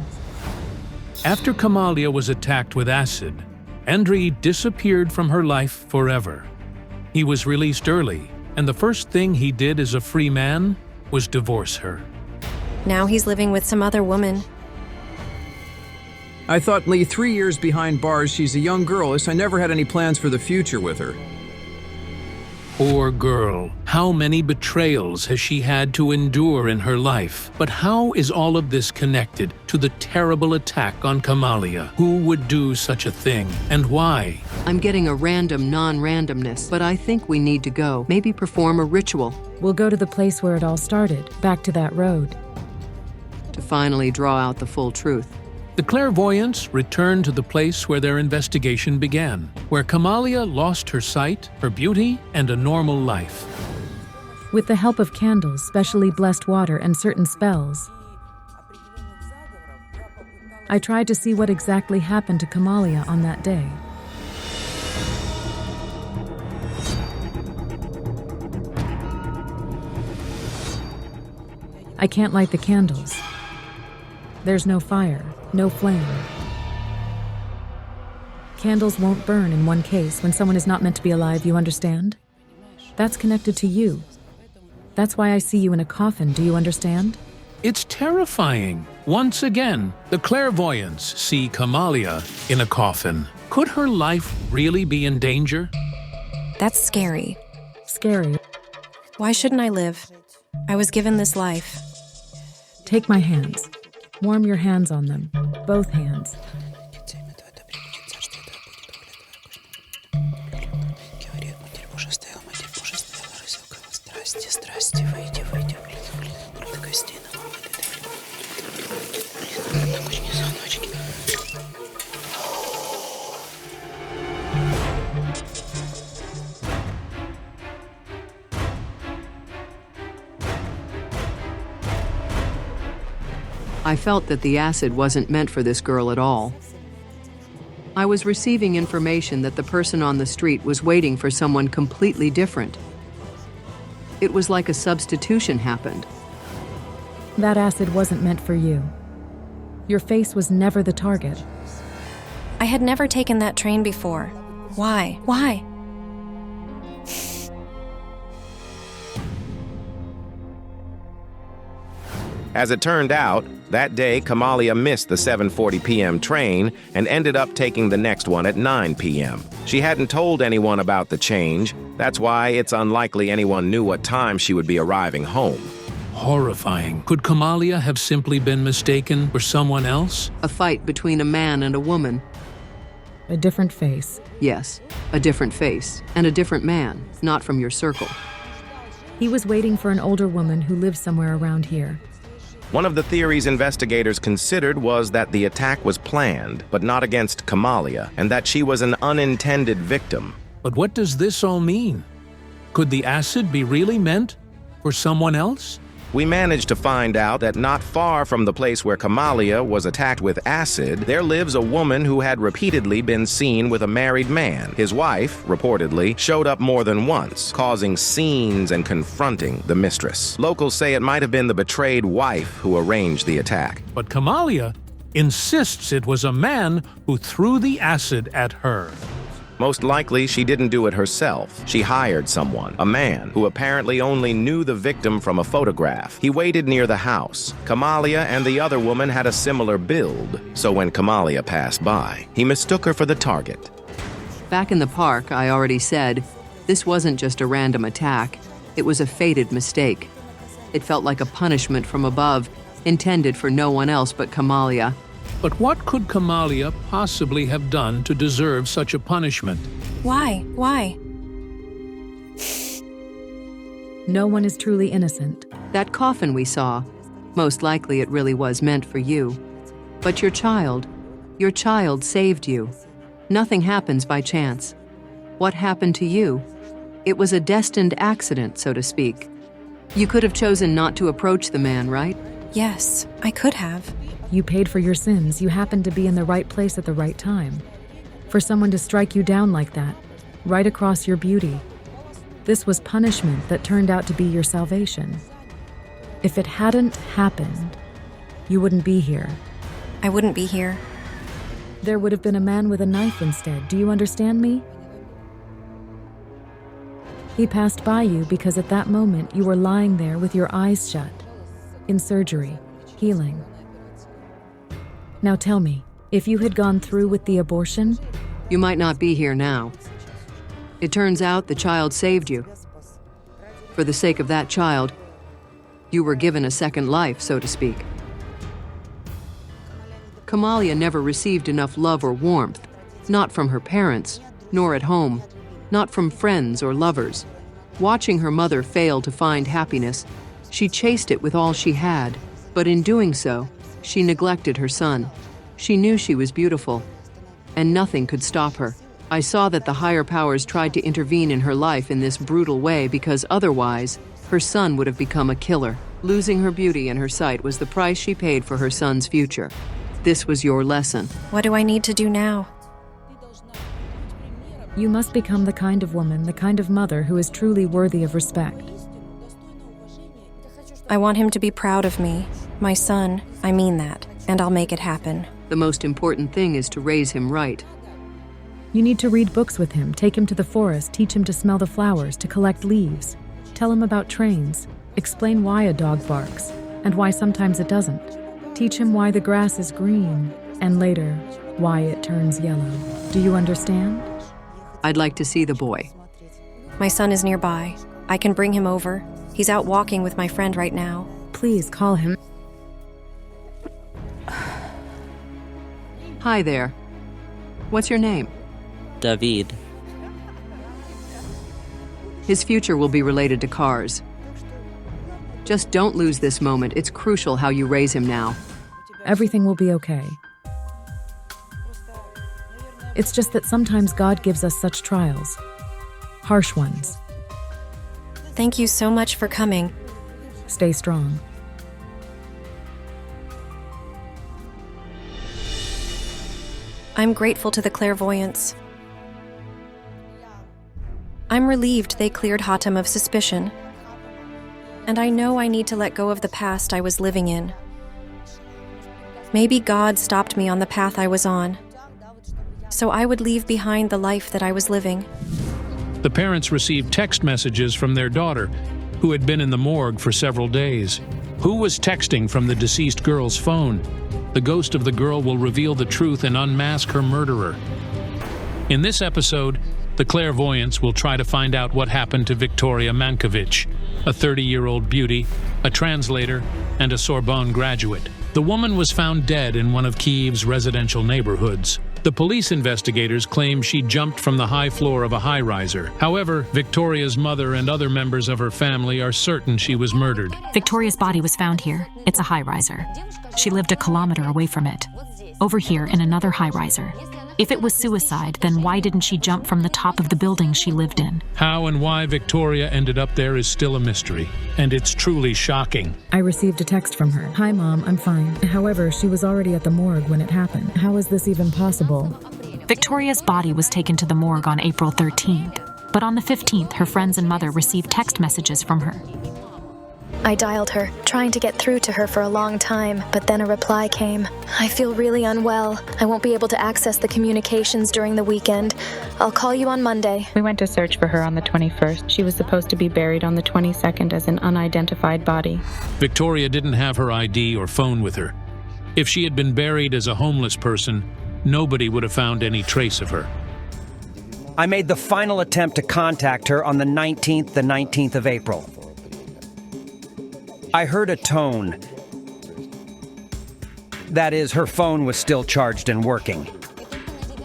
S1: After Kamalia was attacked with acid, Andrei disappeared from her life forever. He was released early, and the first thing he did as a free man was divorce her.
S2: Now he's living with some other woman.
S14: I thought Lee 3 years behind bars. She's a young girl, so I never had any plans for the future with her.
S1: Poor girl. How many betrayals has she had to endure in her life? But how is all of this connected to the terrible attack on Kamalia? Who would do such a thing, and why?
S9: I'm getting a random non-randomness, but I think we need to go. Maybe perform a ritual.
S8: We'll go to the place where it all started, back to that road.
S9: To finally draw out the full truth.
S1: The clairvoyants returned to the place where their investigation began, where Kamalia lost her sight, her beauty, and a normal life.
S8: With the help of candles, specially blessed water, and certain spells, I tried to see what exactly happened to Kamalia on that day. I can't light the candles. There's no fire. No flame. Candles won't burn in one case when someone is not meant to be alive, you understand? That's connected to you. That's why I see you in a coffin, do you understand?
S1: It's terrifying. Once again, the clairvoyants see Kamalia in a coffin. Could her life really be in danger?
S2: That's scary.
S8: Scary.
S2: Why shouldn't I live? I was given this life.
S8: Take my hands. Warm your hands on them. Both hands.
S9: I felt that the acid wasn't meant for this girl at all. I was receiving information that the person on the street was waiting for someone completely different. It was like a substitution happened.
S8: That acid wasn't meant for you. Your face was never the target.
S2: I had never taken that train before. Why? Why?
S5: As it turned out, that day Kamalia missed the 7:40 p.m. train and ended up taking the next one at 9 p.m. She hadn't told anyone about the change. That's why it's unlikely anyone knew what time she would be arriving home.
S1: Horrifying. Could Kamalia have simply been mistaken for someone else?
S9: A fight between a man and a woman.
S8: A different face.
S9: Yes, a different face, and a different man, not from your circle.
S8: He was waiting for an older woman who lives somewhere around here.
S5: One of the theories investigators considered was that the attack was planned, but not against Kamalia, and that she was an unintended victim.
S1: But what does this all mean? Could the acid be really meant for someone else?
S5: We managed to find out that not far from the place where Kamalia was attacked with acid, there lives a woman who had repeatedly been seen with a married man. His wife, reportedly, showed up more than once, causing scenes and confronting the mistress. Locals say it might have been the betrayed wife who arranged the attack.
S1: But Kamalia insists it was a man who threw the acid at her.
S5: Most likely, she didn't do it herself. She hired someone, a man, who apparently only knew the victim from a photograph. He waited near the house. Kamalia and the other woman had a similar build, so when Kamalia passed by, he mistook her for the target.
S9: Back in the park, I already said, this wasn't just a random attack. It was a fated mistake. It felt like a punishment from above, intended for no one else but Kamalia.
S1: But what could Kamalia possibly have done to deserve such a punishment?
S2: Why? Why?
S8: No one is truly innocent.
S9: That coffin we saw, most likely it really was meant for you. But your child saved you. Nothing happens by chance. What happened to you? It was a destined accident, so to speak. You could have chosen not to approach the man, right?
S2: Yes, I could have.
S8: You paid for your sins. You happened to be in the right place at the right time. For someone to strike you down like that, right across your beauty. This was punishment that turned out to be your salvation. If it hadn't happened, you wouldn't be here.
S2: I wouldn't be here.
S8: There would have been a man with a knife instead. Do you understand me? He passed by you because at that moment you were lying there with your eyes shut, in surgery, healing. Now tell me, if you had gone through with the abortion,
S9: you might not be here now. It turns out the child saved you. For the sake of that child, you were given a second life, so to speak. Kamali never received enough love or warmth, not from her parents, nor at home, not from friends or lovers. Watching her mother fail to find happiness, she chased it with all she had, but in doing so, she neglected her son. She knew she was beautiful, and nothing could stop her. I saw that the higher powers tried to intervene in her life in this brutal way because otherwise, her son would have become a killer. Losing her beauty and her sight was the price she paid for her son's future. This was your lesson.
S2: What do I need to do now?
S8: You must become the kind of woman, the kind of mother who is truly worthy of respect.
S2: I want him to be proud of me. My son, I mean that, and I'll make it happen.
S9: The most important thing is to raise him right.
S8: You need to read books with him, take him to the forest, teach him to smell the flowers, to collect leaves. Tell him about trains. Explain why a dog barks, and why sometimes it doesn't. Teach him why the grass is green, and later, why it turns yellow. Do you understand?
S9: I'd like to see the boy.
S2: My son is nearby. I can bring him over. He's out walking with my friend right now.
S8: Please call him.
S9: Hi there. What's your name?
S3: David.
S9: His future will be related to cars. Just don't lose this moment. It's crucial how you raise him now.
S8: Everything will be okay. It's just that sometimes God gives us such trials. Harsh ones.
S2: Thank you so much for coming.
S8: Stay strong.
S2: I'm grateful to the clairvoyants. I'm relieved they cleared Hatem of suspicion. And I know I need to let go of the past I was living in. Maybe God stopped me on the path I was on, so I would leave behind the life that I was living.
S1: The parents received text messages from their daughter, who had been in the morgue for several days. Who was texting from the deceased girl's phone? The ghost of the girl will reveal the truth and unmask her murderer. In this episode, the clairvoyants will try to find out what happened to Victoria Mankovic, a 30-year-old beauty, a translator, and a Sorbonne graduate. The woman was found dead in one of Kyiv's residential neighborhoods. The police investigators claim she jumped from the high floor of a high-riser. However, Victoria's mother and other members of her family are certain she was murdered.
S7: Victoria's body was found here. It's a high-riser. She lived a kilometer away from it. Over here in another high-riser. If it was suicide, then why didn't she jump from the top of the building she lived in?
S1: How and why Victoria ended up there is still a mystery, and it's truly shocking.
S8: I received a text from her. Hi, Mom, I'm fine. However, she was already at the morgue when it happened. How is this even possible?
S7: Victoria's body was taken to the morgue on April 13th, but on the 15th, her friends and mother received text messages from her.
S15: I dialed her, trying to get through to her for a long time, but then a reply came. I feel really unwell. I won't be able to access the communications during the weekend. I'll call you on Monday.
S16: We went to search for her on the 21st. She was supposed to be buried on the 22nd as an unidentified body.
S1: Victoria didn't have her ID or phone with her. If she had been buried as a homeless person, nobody would have found any trace of her.
S17: I made the final attempt to contact her on the 19th of April. I heard a tone. That is, her phone was still charged and working.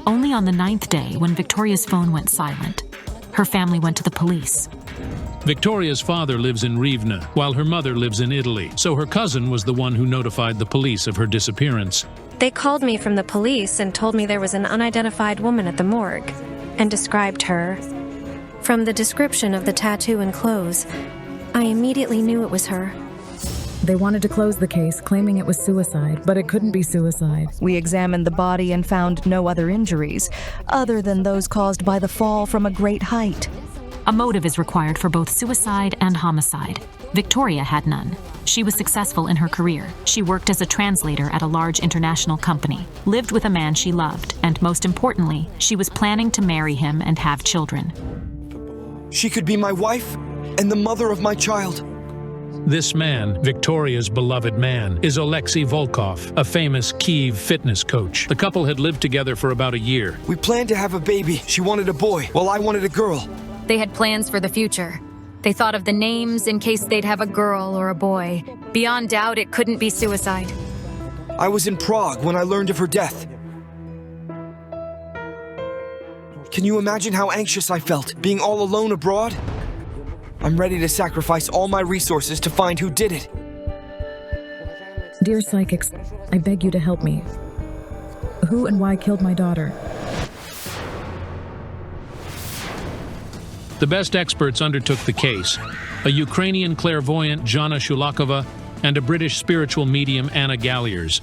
S7: Only on the 9th day, when Victoria's phone went silent, her family went to the police.
S1: Victoria's father lives in Rivne, while her mother lives in Italy, so her cousin was the one who notified the police of her disappearance.
S2: They called me from the police and told me there was an unidentified woman at the morgue, and described her. From the description of the tattoo and clothes, I immediately knew it was her.
S8: They wanted to close the case, claiming it was suicide, but it couldn't be suicide.
S18: We examined the body and found no other injuries, other than those caused by the fall from a great height.
S7: A motive is required for both suicide and homicide. Victoria had none. She was successful in her career. She worked as a translator at a large international company, lived with a man she loved, and most importantly, she was planning to marry him and have children.
S19: She could be my wife and the mother of my child.
S1: This man, Victoria's beloved man, is Alexei Volkov, a famous Kyiv fitness coach. The couple had lived together for about a year.
S19: We planned to have a baby. She wanted a boy, while I wanted a girl.
S20: They had plans for the future. They thought of the names in case they'd have a girl or a boy. Beyond doubt, it couldn't be suicide.
S19: I was in Prague when I learned of her death. Can you imagine how anxious I felt, being all alone abroad? I'm ready to sacrifice all my resources to find who did it.
S8: Dear psychics, I beg you to help me. Who and why killed my daughter?
S1: The best experts undertook the case: a Ukrainian clairvoyant, Jana Shulakova, and a British spiritual medium, Anna Galliers.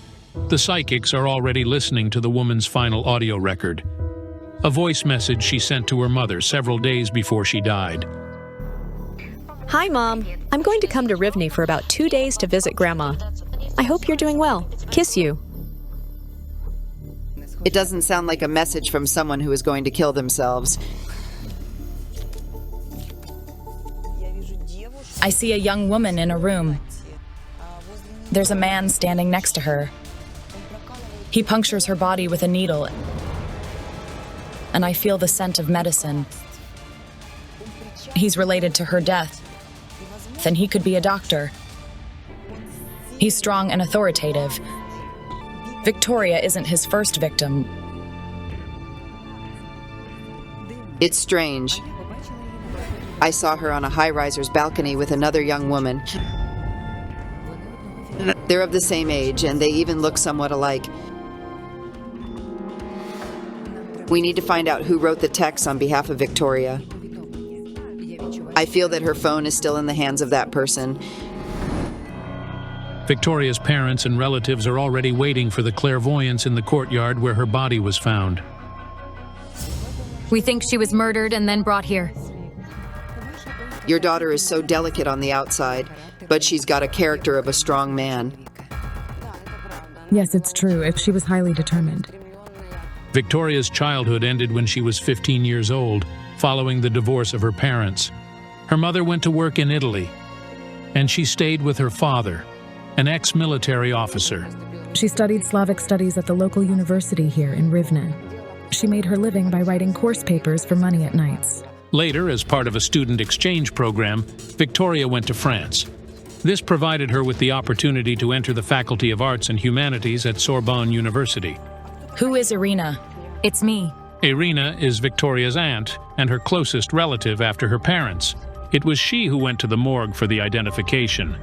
S1: The psychics are already listening to the woman's final audio record, a voice message she sent to her mother several days before she died.
S21: Hi, Mom. I'm going to come to Rivne for about 2 days to visit Grandma. I hope you're doing well. Kiss you.
S10: It doesn't sound like a message from someone who is going to kill themselves.
S22: I see a young woman in a room. There's a man standing next to her. He punctures her body with a needle, and I feel the scent of medicine. He's related to her death. Then he could be a doctor. He's strong and authoritative. Victoria isn't his first victim.
S10: It's strange. I saw her on a high-riser's balcony with another young woman. They're of the same age, and they even look somewhat alike. We need to find out who wrote the text on behalf of Victoria. I feel that her phone is still in the hands of that person.
S1: Victoria's parents and relatives are already waiting for the clairvoyants in the courtyard where her body was found.
S20: We think she was murdered and then brought here.
S10: Your daughter is so delicate on the outside, but she's got a character of a strong man.
S8: Yes, it's true. If she was highly determined.
S1: Victoria's childhood ended when she was 15 years old, following the divorce of her parents. Her mother went to work in Italy, and she stayed with her father, an ex-military officer.
S8: She studied Slavic studies at the local university here in Rivne. She made her living by writing course papers for money at nights.
S1: Later, as part of a student exchange program, Victoria went to France. This provided her with the opportunity to enter the Faculty of Arts and Humanities at Sorbonne University.
S22: Who is Irina?
S20: It's me.
S1: Irina is Victoria's aunt and her closest relative after her parents. It was she who went to the morgue for the identification.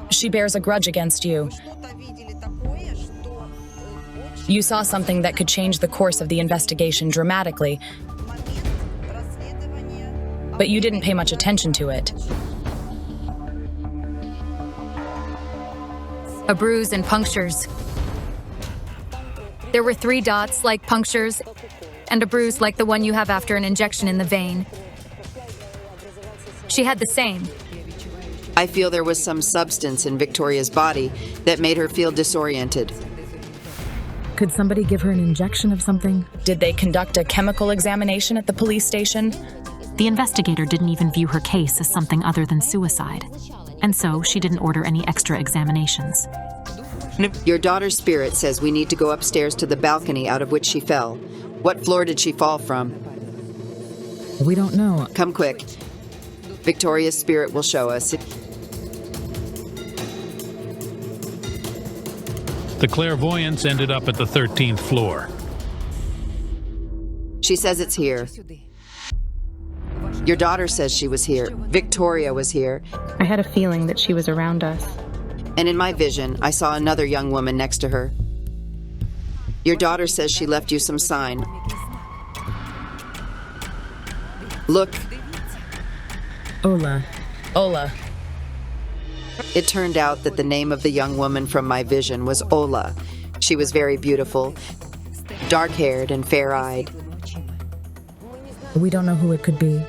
S22: She bears a grudge against you. You saw something that could change the course of the investigation dramatically, but you didn't pay much attention to it.
S20: A bruise and punctures. There were 3 dots like punctures, and a bruise like the one you have after an injection in the vein. She had the same.
S10: I feel there was some substance in Victoria's body that made her feel disoriented.
S8: Could somebody give her an injection of something?
S22: Did they conduct a chemical examination at the police station?
S7: The investigator didn't even view her case as something other than suicide, and so she didn't order any extra examinations.
S10: Your daughter's spirit says we need to go upstairs to the balcony out of which she fell. What floor did she fall from?
S8: We don't know.
S10: Come quick. Victoria's spirit will show us.
S1: The clairvoyants ended up at the 13th floor.
S10: She says it's here. Your daughter says she was here. Victoria was here.
S16: I had a feeling that she was around us.
S10: And in my vision, I saw another young woman next to her. Your daughter says she left you some sign. Look.
S22: Ola. Ola.
S10: It turned out that the name of the young woman from my vision was Ola. She was very beautiful, dark-haired and fair-eyed.
S8: We don't know who it could be.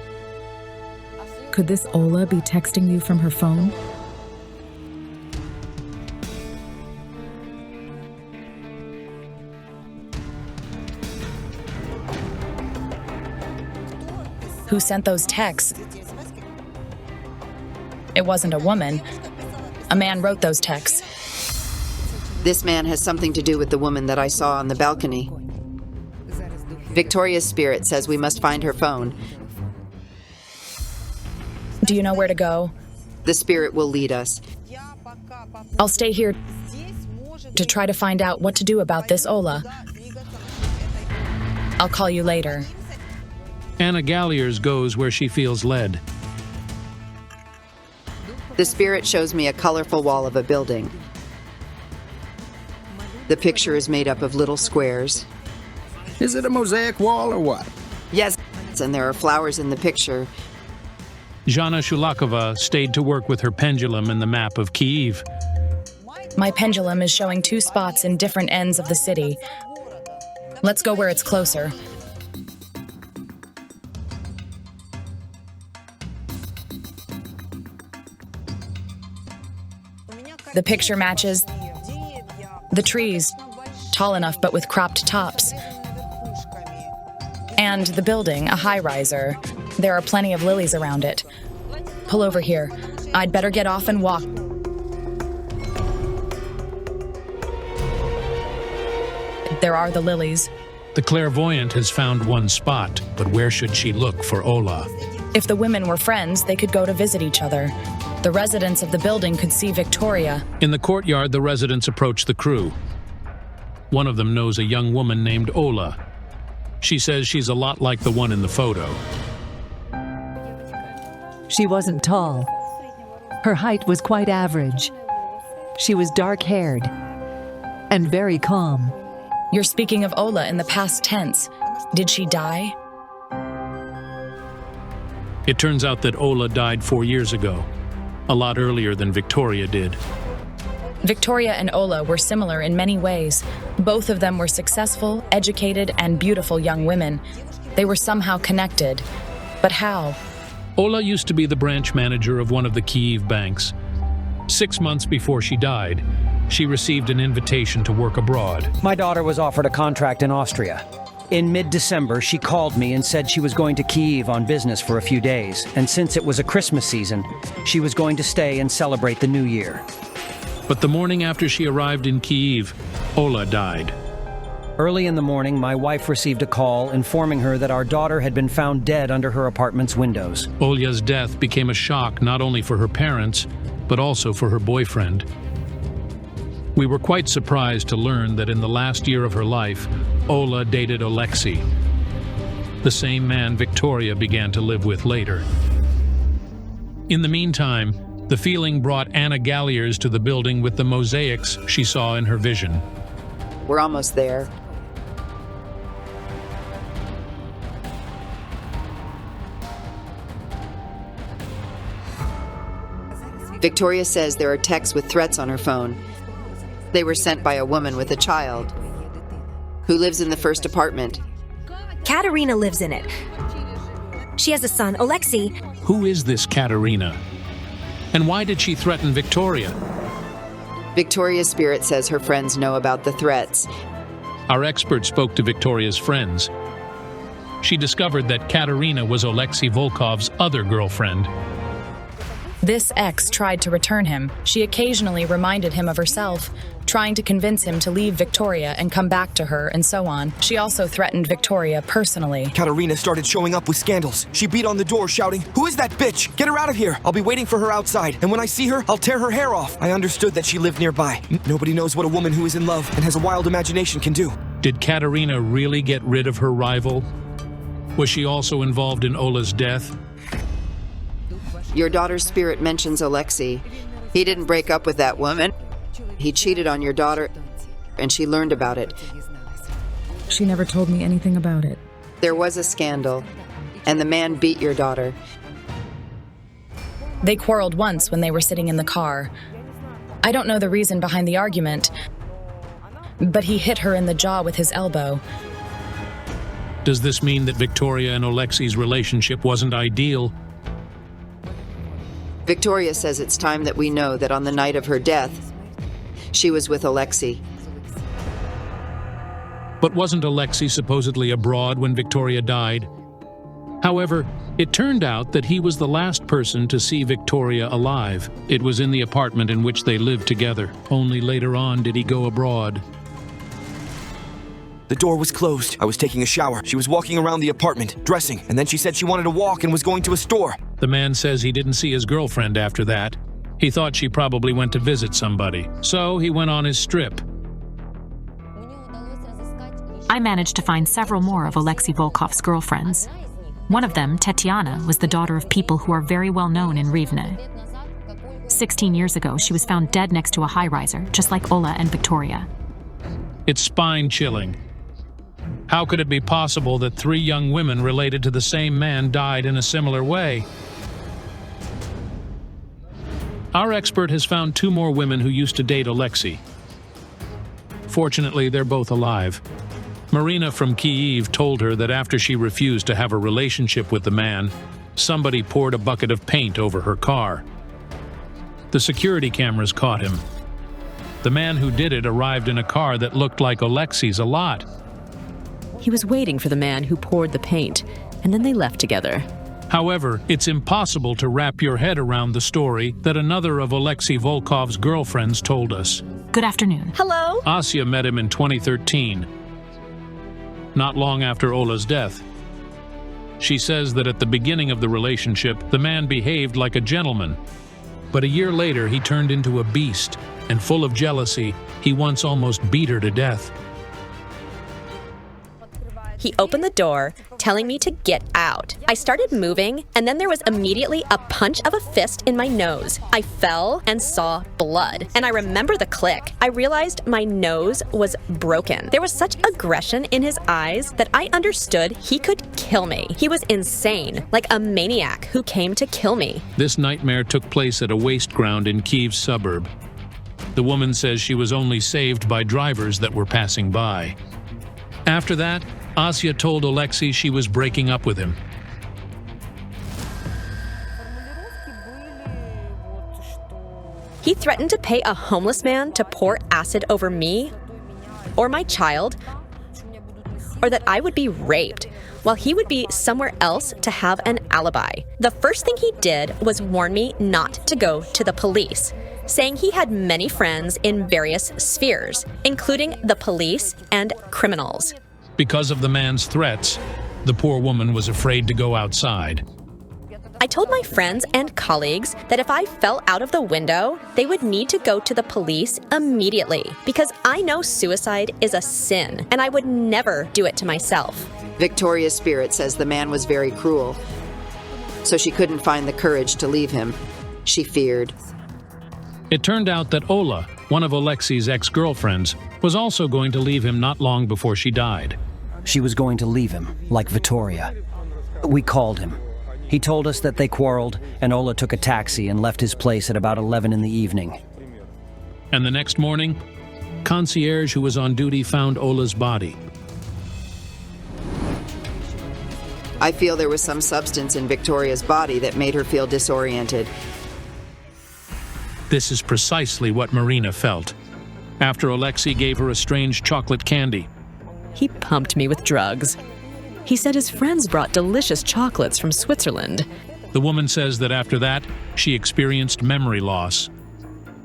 S8: Could this Ola be texting you from her phone?
S22: Who sent those texts? It wasn't a woman. A man wrote those texts.
S10: This man has something to do with the woman that I saw on the balcony. Victoria's spirit says we must find her phone.
S22: Do you know where to go?
S10: The spirit will lead us.
S22: I'll stay here to try to find out what to do about this Ola. I'll call you later.
S1: Anna Galliers goes where she feels led.
S10: The spirit shows me a colorful wall of a building. The picture is made up of little squares.
S6: Is it a mosaic wall or what?
S10: Yes, and there are flowers in the picture.
S1: Zhana Shulakova stayed to work with her pendulum in the map of Kyiv.
S22: My pendulum is showing 2 spots in different ends of the city. Let's go where it's closer. The picture matches the trees, tall enough but with cropped tops. And the building, a high-riser. There are plenty of lilies around it. Pull over here. I'd better get off and walk. There are the lilies.
S1: The clairvoyant has found one spot, but where should she look for Ola?
S22: If the women were friends, they could go to visit each other. The residents of the building could see Victoria.
S1: In the courtyard, the residents approach the crew. One of them knows a young woman named Ola. She says she's a lot like the one in the photo.
S11: She wasn't tall. Her height was quite average. She was dark-haired and very calm.
S22: You're speaking of Ola in the past tense. Did she die?
S1: It turns out that Ola died 4 years ago, a lot earlier than Victoria did.
S22: Victoria and Ola were similar in many ways. Both of them were successful, educated, and beautiful young women. They were somehow connected. But how?
S1: Ola used to be the branch manager of one of the Kyiv banks. 6 months before she died, she received an invitation to work abroad.
S17: My daughter was offered a contract in Austria. In mid-December, she called me and said she was going to Kyiv on business for a few days, and since it was a Christmas season, she was going to stay and celebrate the New Year.
S1: But the morning after she arrived in Kyiv, Ola died.
S17: Early in the morning, my wife received a call informing her that our daughter had been found dead under her apartment's windows.
S1: Ola's death became a shock not only for her parents, but also for her boyfriend. We were quite surprised to learn that in the last year of her life, Ola dated Alexei, the same man Victoria began to live with later. In the meantime, the feeling brought Anna Galliers to the building with the mosaics she saw in her vision.
S10: We're almost there. Victoria says there are texts with threats on her phone. They were sent by a woman with a child who lives in the first apartment.
S23: Katerina lives in it. She has a son, Alexei.
S1: Who is this Katerina? And why did she threaten Victoria?
S10: Victoria's spirit says her friends know about the threats.
S1: Our expert spoke to Victoria's friends. She discovered that Katerina was Alexei Volkov's other girlfriend.
S22: This ex tried to return him. She occasionally reminded him of herself, trying to convince him to leave Victoria and come back to her, and so on. She also threatened Victoria personally.
S19: Katerina started showing up with scandals. She beat on the door shouting, "Who is that bitch? Get her out of here. I'll be waiting for her outside. And when I see her, I'll tear her hair off." I understood that she lived nearby. Nobody knows what a woman who is in love and has a wild imagination can do.
S1: Did Katerina really get rid of her rival? Was she also involved in Ola's death?
S10: Your daughter's spirit mentions Alexei. He didn't break up with that woman. He cheated on your daughter, and she learned about it.
S8: She never told me anything about it.
S10: There was a scandal, and the man beat your daughter.
S22: They quarreled once when they were sitting in the car. I don't know the reason behind the argument, but he hit her in the jaw with his elbow.
S1: Does this mean that Victoria and Alexei's relationship wasn't ideal?
S10: Victoria says it's time that we know that on the night of her death, she was with Alexei.
S1: But wasn't Alexei supposedly abroad when Victoria died? However, it turned out that he was the last person to see Victoria alive. It was in the apartment in which they lived together. Only later on did he go abroad.
S19: The door was closed. I was taking a shower. She was walking around the apartment, dressing, and then she said she wanted to walk and was going to a store.
S1: The man says he didn't see his girlfriend after that. He thought she probably went to visit somebody, so he went on his strip.
S7: I managed to find several more of Alexei Volkov's girlfriends. One of them, Tetiana, was the daughter of people who are very well known in Rivne. 16 years ago, she was found dead next to a high-riser, just like Ola and Victoria.
S1: It's spine-chilling. How could it be possible that 3 young women related to the same man died in a similar way? Our expert has found 2 more women who used to date Alexei. Fortunately, they're both alive. Marina from Kyiv told her that after she refused to have a relationship with the man, somebody poured a bucket of paint over her car. The security cameras caught him. The man who did it arrived in a car that looked like Alexei's a lot.
S21: He was waiting for the man who poured the paint, and then they left together.
S1: However, it's impossible to wrap your head around the story that another of Alexei Volkov's girlfriends told us.
S7: Good afternoon.
S21: Hello?
S1: Asya met him in 2013, not long after Ola's death. She says that at the beginning of the relationship, the man behaved like a gentleman. But a year later, he turned into a beast, and full of jealousy, he once almost beat her to death.
S21: He opened the door, telling me to get out. I started moving, and then there was immediately a punch of a fist in my nose. I fell and saw blood, and I remember the click. I realized my nose was broken. There was such aggression in his eyes that I understood he could kill me. He was insane, like a maniac who came to kill me.
S1: This nightmare took place at a waste ground in Kyiv's suburb. The woman says she was only saved by drivers that were passing by. After that, Asya told Alexei she was breaking up with him.
S21: He threatened to pay a homeless man to pour acid over me, or my child, or that I would be raped, while he would be somewhere else to have an alibi. The first thing he did was warn me not to go to the police, saying he had many friends in various spheres, including the police and criminals.
S1: Because of the man's threats, the poor woman was afraid to go outside.
S21: I told my friends and colleagues that if I fell out of the window, they would need to go to the police immediately, because I know suicide is a sin, and I would never do it to myself.
S10: Victoria's spirit says the man was very cruel, so she couldn't find the courage to leave him. She feared.
S1: It turned out that Ola, one of Alexei's ex-girlfriends, was also going to leave him not long before she died.
S17: She was going to leave him, like Victoria. We called him. He told us that they quarreled, and Ola took a taxi and left his place at about 11 in the evening.
S1: And the next morning, concierge who was on duty found Ola's body.
S10: I feel there was some substance in Victoria's body that made her feel disoriented.
S1: This is precisely what Marina felt after Alexei gave her a strange chocolate candy.
S21: He pumped me with drugs. He said his friends brought delicious chocolates from Switzerland.
S1: The woman says that after that, she experienced memory loss.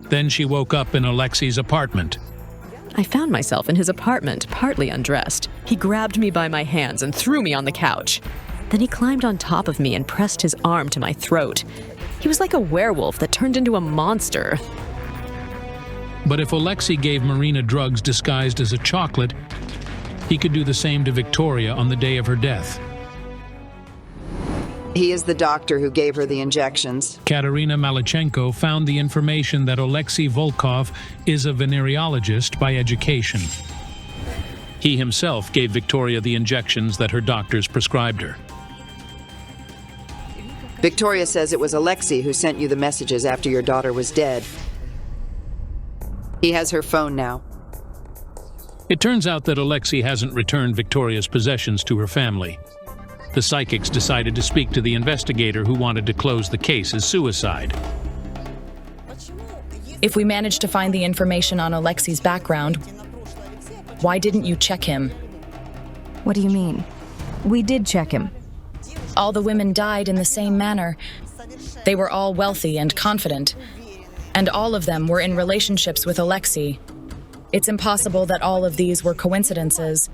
S1: Then she woke up in Alexei's apartment.
S21: I found myself in his apartment, partly undressed. He grabbed me by my hands and threw me on the couch. Then he climbed on top of me and pressed his arm to my throat. He was like a werewolf that turned into a monster.
S1: But if Alexei gave Marina drugs disguised as a chocolate, he could do the same to Victoria on the day of her death.
S10: He is the doctor who gave her the injections.
S1: Katerina Malachenko found the information that Alexei Volkov is a venereologist by education. He himself gave Victoria the injections that her doctors prescribed her.
S10: Victoria says it was Alexei who sent you the messages after your daughter was dead. He has her phone now.
S1: It turns out that Alexei hasn't returned Victoria's possessions to her family. The psychics decided to speak to the investigator who wanted to close the case as suicide.
S22: If we managed to find the information on Alexei's background, why didn't you check him?
S18: What do you mean? We did check him.
S22: All the women died in the same manner. They were all wealthy and confident, and all of them were in relationships with Alexei. It's impossible that all of these were coincidences.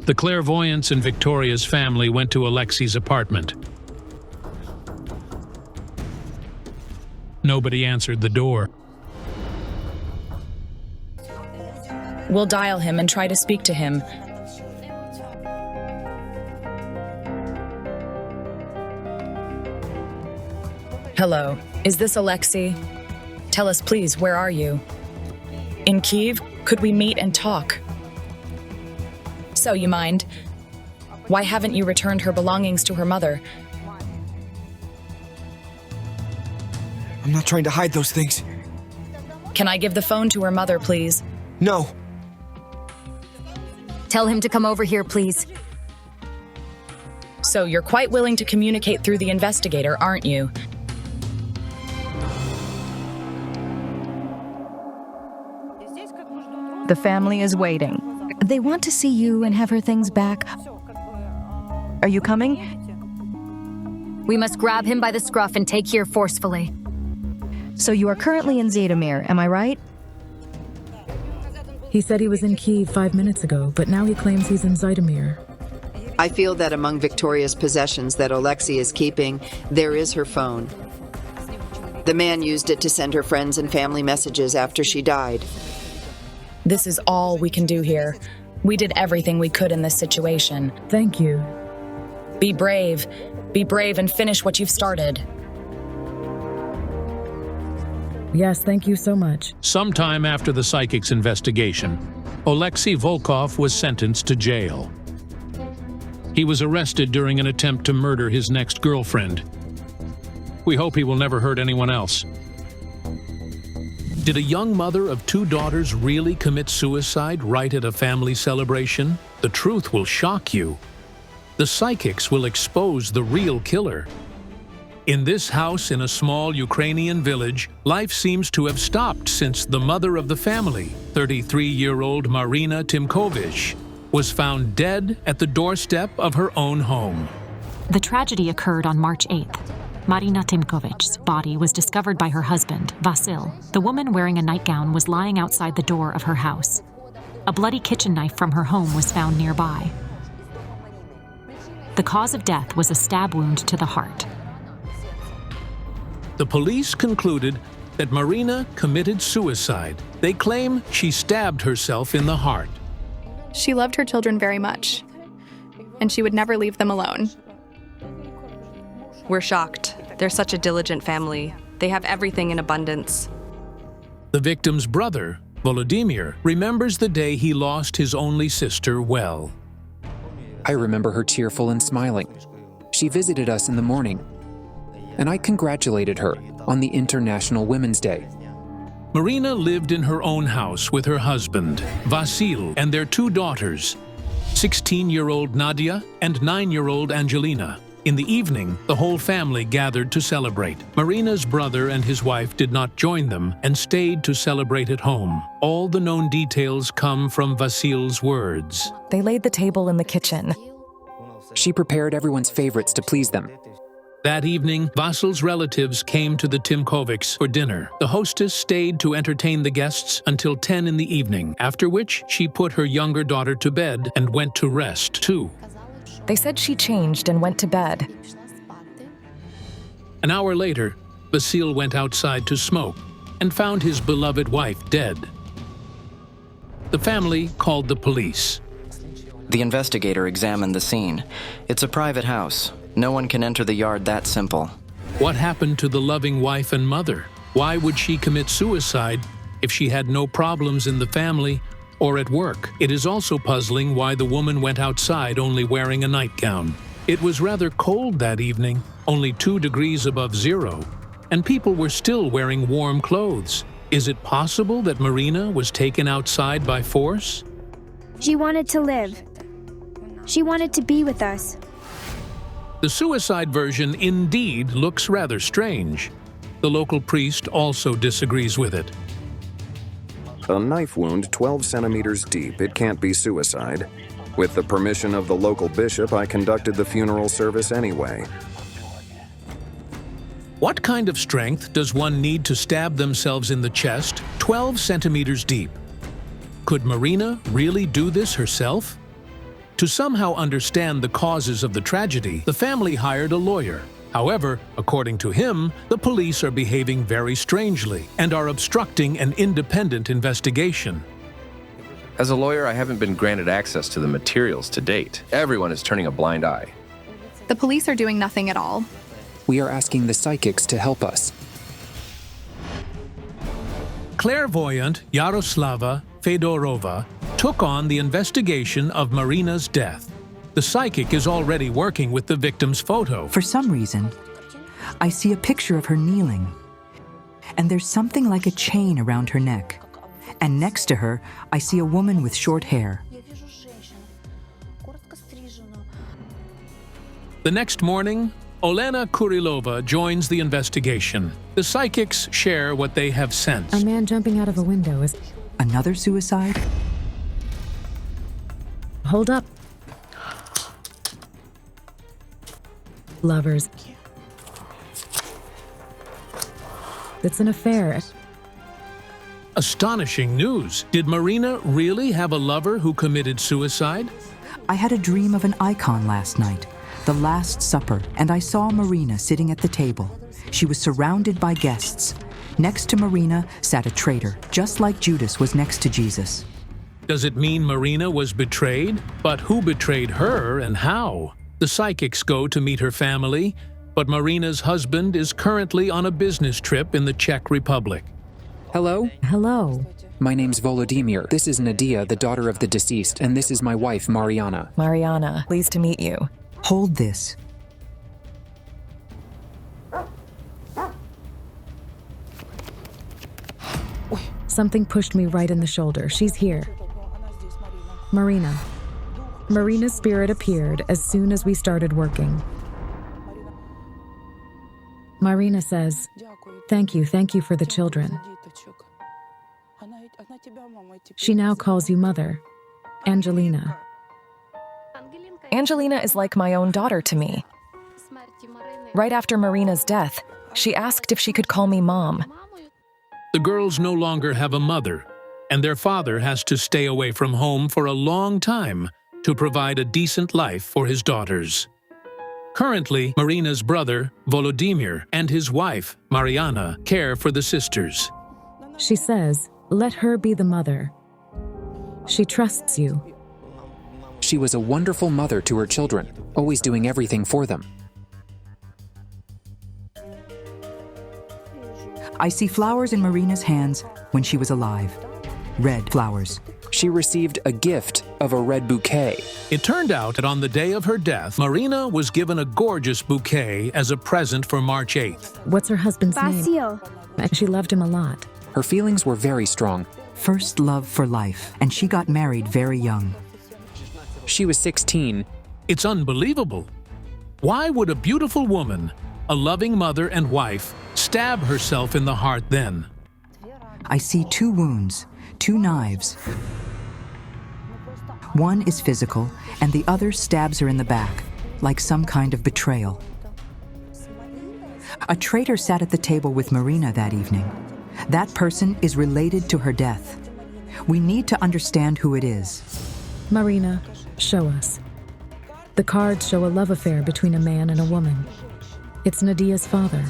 S1: The clairvoyants in Victoria's family went to Alexei's apartment. Nobody answered the door.
S22: We'll dial him and try to speak to him. Hello, is this Alexei? Tell us, please, where are you? In Kyiv? Could we meet and talk? So, you mind? Why haven't you returned her belongings to her mother?
S19: I'm not trying to hide those things.
S22: Can I give the phone to her mother, please?
S19: No.
S20: Tell him to come over here, please.
S22: So, you're quite willing to communicate through the investigator, aren't you?
S18: The family is waiting. They want to see you and have her things back. Are you coming?
S20: We must grab him by the scruff and take here forcefully.
S18: So you are currently in Zhytomyr, am I right?
S8: He said he was in Kyiv 5 minutes ago, but now he claims he's in Zhytomyr.
S10: I feel that among Victoria's possessions that Alexei is keeping, there is her phone. The man used it to send her friends and family messages after she died.
S22: This is all we can do here. We did everything we could in this situation.
S8: Thank you.
S22: Be brave. Be brave and finish what you've started.
S8: Yes, thank you so much.
S1: Sometime after the psychic's investigation, Alexei Volkov was sentenced to jail. He was arrested during an attempt to murder his next girlfriend. We hope he will never hurt anyone else. Did a young mother of 2 daughters really commit suicide right at a family celebration? The truth will shock you. The psychics will expose the real killer. In this house in a small Ukrainian village, life seems to have stopped since the mother of the family, 33-year-old Marina Timkovich, was found dead at the doorstep of her own home.
S7: The tragedy occurred on March 8th. Marina Timkovich's body was discovered by her husband, Vasil. The woman wearing a nightgown was lying outside the door of her house. A bloody kitchen knife from her home was found nearby. The cause of death was a stab wound to the heart.
S1: The police concluded that Marina committed suicide. They claim she stabbed herself in the heart.
S4: She loved her children very much, and she would never leave them alone.
S12: We're shocked. They're such a diligent family. They have everything in abundance.
S1: The victim's brother, Volodymyr, remembers the day he lost his only sister well.
S13: I remember her tearful and smiling. She visited us in the morning, and I congratulated her on the International Women's Day.
S1: Marina lived in her own house with her husband, Vasil, and their 2 daughters, 16-year-old Nadia and 9-year-old Angelina. In the evening, the whole family gathered to celebrate. Marina's brother and his wife did not join them and stayed to celebrate at home. All the known details come from Vasil's words.
S24: They laid the table in the kitchen.
S13: She prepared everyone's favorites to please them.
S1: That evening, Vasil's relatives came to the Timkovichs for dinner. The hostess stayed to entertain the guests until 10 in the evening, after which she put her younger daughter to bed and went to rest, too.
S24: They said she changed and went to bed.
S1: An hour later, Vasil went outside to smoke and found his beloved wife dead. The family called the police.
S25: The investigator examined the scene. It's a private house.
S3: No one can enter the yard that simple.
S1: What happened to the loving wife and mother? Why would she commit suicide if she had no problems in the family or at work? It is also puzzling why the woman went outside only wearing a nightgown. It was rather cold that evening, only 2 degrees above zero, and people were still wearing warm clothes. Is it possible that Marina was taken outside by force?
S5: She wanted to live. She wanted to be with us.
S1: The suicide version indeed looks rather strange. The local priest also disagrees with it.
S9: A knife wound 12 centimeters deep. It can't be suicide. With the permission of the local bishop, I conducted the funeral service anyway.
S1: What kind of strength does one need to stab themselves in the chest 12 centimeters deep? Could Marina really do this herself? To somehow understand the causes of the tragedy, the family hired a lawyer. However, according to him, the police are behaving very strangely and are obstructing an independent investigation.
S14: As a lawyer, I haven't been granted access to the materials to date. Everyone is turning a blind eye.
S4: The police are doing nothing at all.
S13: We are asking the psychics to help us.
S1: Clairvoyant Yaroslava Fedorova took on the investigation of Marina's death. The psychic is already working with the victim's photo.
S25: For some reason, I see a picture of her kneeling, and there's something like a chain around her neck. And next to her, I see a woman with short hair.
S1: The next morning, Olena Kurilova joins the investigation. The psychics share what they have sensed.
S8: A man jumping out of a window is...
S25: Another suicide?
S8: Hold up. Lovers. It's an affair.
S1: Astonishing news. Did Marina really have a lover who committed suicide?
S25: I had a dream of an icon last night, the Last Supper, and I saw Marina sitting at the table. She was surrounded by guests. Next to Marina sat a traitor, just like Judas was next to Jesus.
S1: Does it mean Marina was betrayed? But who betrayed her and how? The psychics go to meet her family, but Marina's husband is currently on a business trip in the Czech Republic.
S13: Hello?
S8: Hello.
S13: My name's Volodymyr. This is Nadia, the daughter of the deceased, and this is my wife, Mariana.
S24: Mariana, pleased to meet you.
S25: Hold this.
S8: Something pushed me right in the shoulder. She's here. Marina. Marina's spirit appeared as soon as we started working. Marina says, thank you for the children. She now calls you mother, Angelina.
S24: Angelina is like my own daughter to me. Right after Marina's death, she asked if she could call me Mom.
S1: The girls no longer have a mother, and their father has to stay away from home for a long time to provide a decent life for his daughters. Currently, Marina's brother, Volodymyr, and his wife, Mariana, care for the sisters.
S8: She says, let her be the mother. She trusts you.
S13: She was a wonderful mother to her children, always doing everything for them.
S25: I see flowers in Marina's hands when she was alive. Red flowers.
S13: She received a gift of a red bouquet.
S1: It turned out that on the day of her death, Marina was given a gorgeous bouquet as a present for March 8th.
S8: What's her husband's
S5: Basil.
S8: name? She loved him a lot.
S13: Her feelings were very strong.
S25: First love for life, and she got married very young.
S13: She was 16.
S1: It's unbelievable. Why would a beautiful woman, a loving mother and wife, stab herself in the heart then?
S25: I see 2 wounds, 2 knives. One is physical, and the other stabs her in the back, like some kind of betrayal. A traitor sat at the table with Marina that evening. That person is related to her death. We need to understand who it is.
S8: Marina, show us. The cards show a love affair between a man and a woman. It's Nadia's father.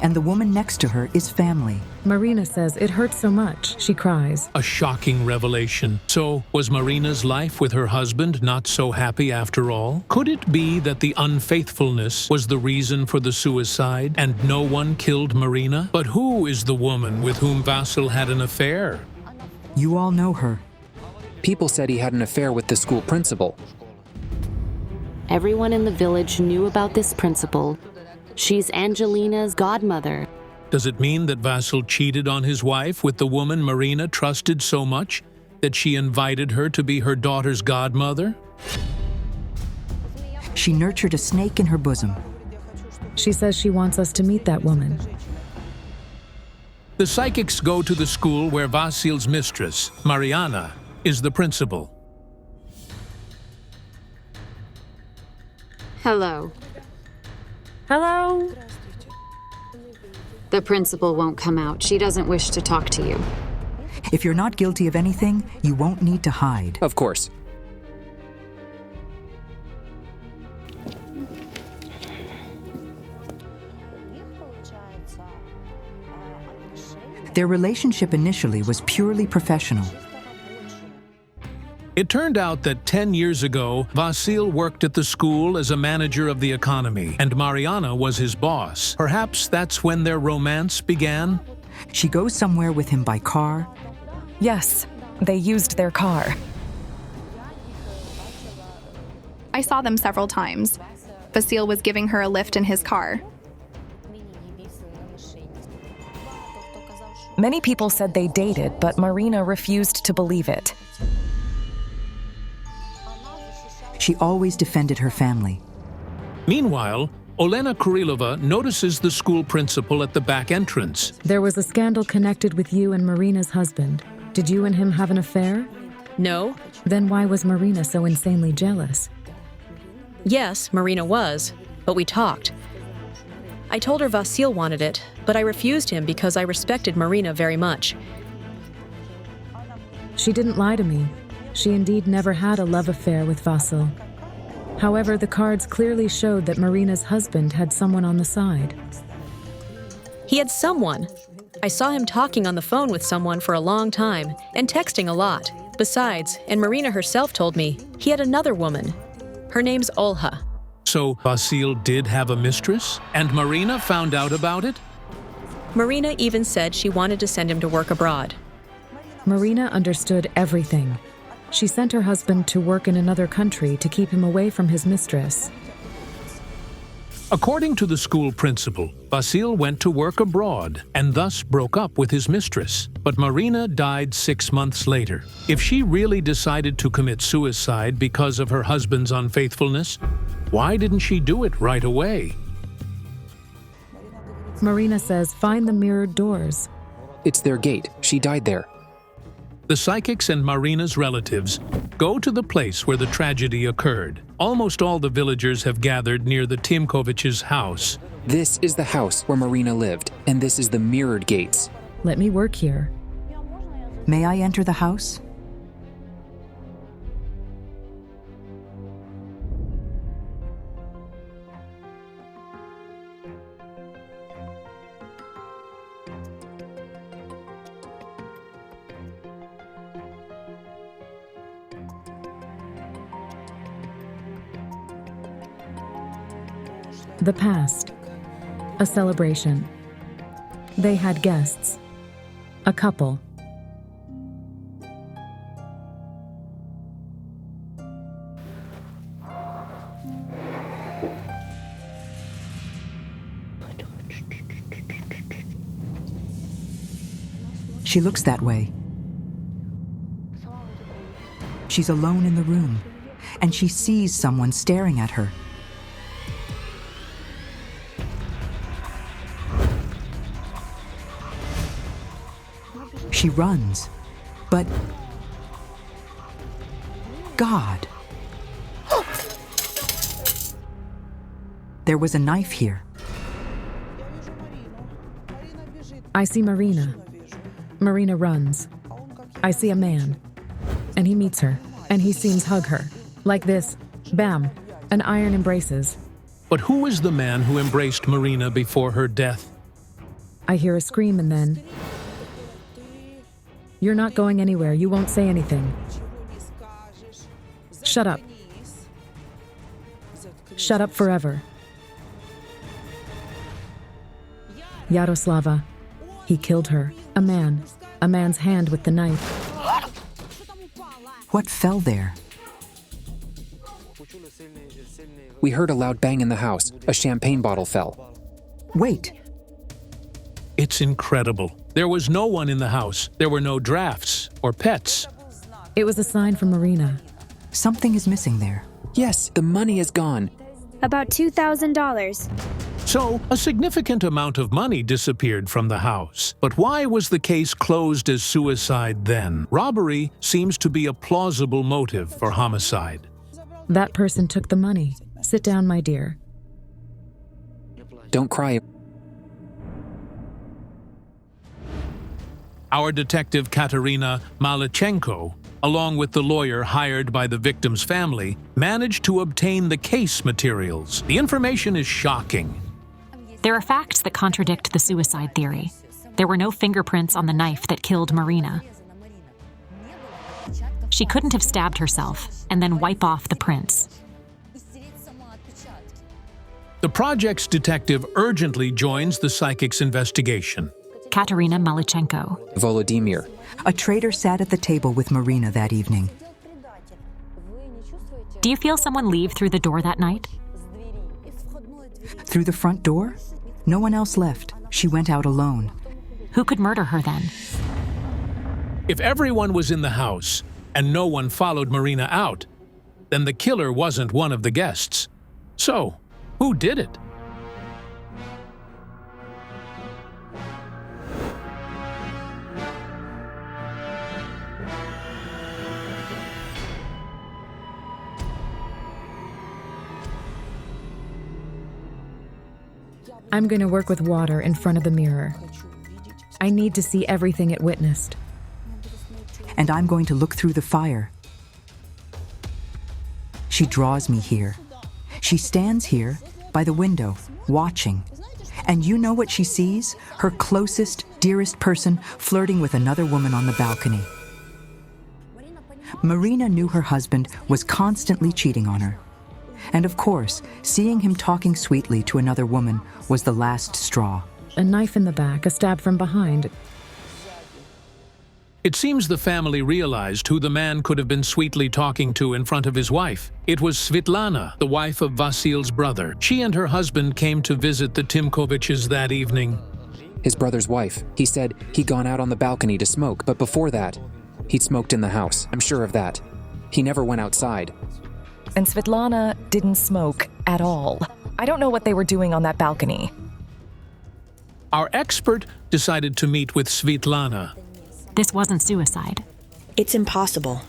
S25: and the woman next to her is family.
S8: Marina says it hurts so much, she cries.
S1: A shocking revelation. So, was Marina's life with her husband not so happy after all? Could it be that the unfaithfulness was the reason for the suicide and no one killed Marina? But who is the woman with whom Vasil had an affair?
S25: You all know her.
S13: People said he had an affair with the school principal.
S2: Everyone in the village knew about this principal. She's Angelina's godmother.
S1: Does it mean that Vasil cheated on his wife with the woman Marina trusted so much that she invited her to be her daughter's godmother?
S25: She nurtured a snake in her bosom.
S8: She says she wants us to meet that woman.
S1: The psychics go to the school where Vasil's mistress, Mariana, is the principal.
S2: Hello.
S8: Hello?
S2: The principal won't come out. She doesn't wish to talk to you.
S25: If you're not guilty of anything, you won't need to hide.
S13: Of course.
S25: Their relationship initially was purely professional.
S1: It turned out that 10 years ago, Vasil worked at the school as a manager of the economy, and Mariana was his boss. Perhaps that's when their romance began?
S25: She goes somewhere with him by car.
S24: Yes, they used their car.
S4: I saw them several times. Vasil was giving her a lift in his car.
S24: Many people said they dated, but Marina refused to believe it.
S25: She always defended her family.
S1: Meanwhile, Olena Kurilova notices the school principal at the back entrance.
S8: There was a scandal connected with you and Marina's husband. Did you and him have an affair?
S21: No.
S8: Then why was Marina so insanely jealous?
S21: Yes, Marina was, but we talked. I told her Vasil wanted it, but I refused him because I respected Marina very much.
S8: She didn't lie to me. She indeed never had a love affair with Vasil. However, the cards clearly showed that Marina's husband had someone on the side.
S21: He had someone. I saw him talking on the phone with someone for a long time and texting a lot. Besides, and Marina herself told me, he had another woman. Her name's Olha.
S1: So Vasil did have a mistress, and Marina found out about it?
S21: Marina even said she wanted to send him to work abroad.
S8: Marina understood everything. She sent her husband to work in another country to keep him away from his mistress.
S1: According to the school principal, Vasil went to work abroad and thus broke up with his mistress. But Marina died 6 months later. If she really decided to commit suicide because of her husband's unfaithfulness, why didn't she do it right away?
S8: Marina says, find the mirrored doors.
S13: It's their gate. She died there.
S1: The psychics and Marina's relatives go to the place where the tragedy occurred. Almost all the villagers have gathered near the Timkovich's house.
S13: This is the house where Marina lived, and this is the mirrored gates.
S8: Let me work here.
S25: May I enter the house?
S8: The past. A celebration. They had guests. A couple.
S25: She looks that way. She's alone in the room, and she sees someone staring at her. She runs, but God! There was a knife here.
S8: I see Marina. Marina runs. I see a man. And he meets her, and he seems hug her. Like this. Bam. An iron embraces.
S1: But who is the man who embraced Marina before her death?
S8: I hear a scream and then... You're not going anywhere. You won't say anything. Shut up. Shut up forever. Yaroslava. He killed her. A man. A man's hand with the knife.
S25: What fell there?
S13: We heard a loud bang in the house. A champagne bottle fell.
S25: Wait.
S1: It's incredible. There was no one in the house. There were no drafts or pets.
S8: It was a sign from Marina.
S25: Something is missing there.
S13: Yes, the money is gone.
S5: About $2,000.
S1: So, a significant amount of money disappeared from the house. But why was the case closed as suicide then? Robbery seems to be a plausible motive for homicide.
S8: That person took the money. Sit down, my dear.
S13: Don't cry.
S1: Our detective Katerina Malichenko, along with the lawyer hired by the victim's family, managed to obtain the case materials. The information is shocking.
S7: There are facts that contradict the suicide theory. There were no fingerprints on the knife that killed Marina. She couldn't have stabbed herself and then wipe off the prints.
S1: The project's detective urgently joins the psychic's investigation.
S7: Katerina Malichenko.
S13: Volodymyr.
S25: A traitor sat at the table with Marina that evening.
S7: Do you feel someone leave through the door that night?
S25: Through the front door? No one else left. She went out alone.
S7: Who could murder her then?
S1: If everyone was in the house and no one followed Marina out, then the killer wasn't one of the guests. So, who did it?
S8: I'm going to work with water in front of the mirror. I need to see everything it witnessed.
S25: And I'm going to look through the fire. She draws me here. She stands here by the window, watching. And you know what she sees? Her closest, dearest person flirting with another woman on the balcony. Marina knew her husband was constantly cheating on her. And of course, seeing him talking sweetly to another woman was the last straw.
S8: A knife in the back, a stab from behind.
S1: It seems the family realized who the man could have been sweetly talking to in front of his wife. It was Svitlana, the wife of Vasil's brother. She and her husband came to visit the Timkoviches that evening.
S13: His brother's wife. He said he'd gone out on the balcony to smoke, but before that, he'd smoked in the house. I'm sure of that. He never went outside.
S24: And Svitlana didn't smoke at all. I don't know what they were doing on that balcony.
S1: Our expert decided to meet with Svitlana.
S7: This wasn't suicide.
S6: It's impossible.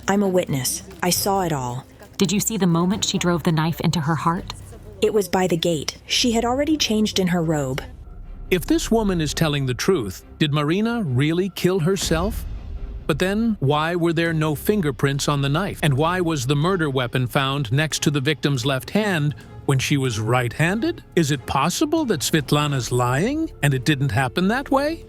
S6: I'm a witness. I saw it all.
S7: Did you see the moment she drove the knife into her heart?
S6: It was by the gate. She had already changed in her robe.
S1: If this woman is telling the truth, did Marina really kill herself? But then, why were there no fingerprints on the knife? And why was the murder weapon found next to the victim's left hand when she was right-handed? Is it possible that Svitlana's lying and it didn't happen that way?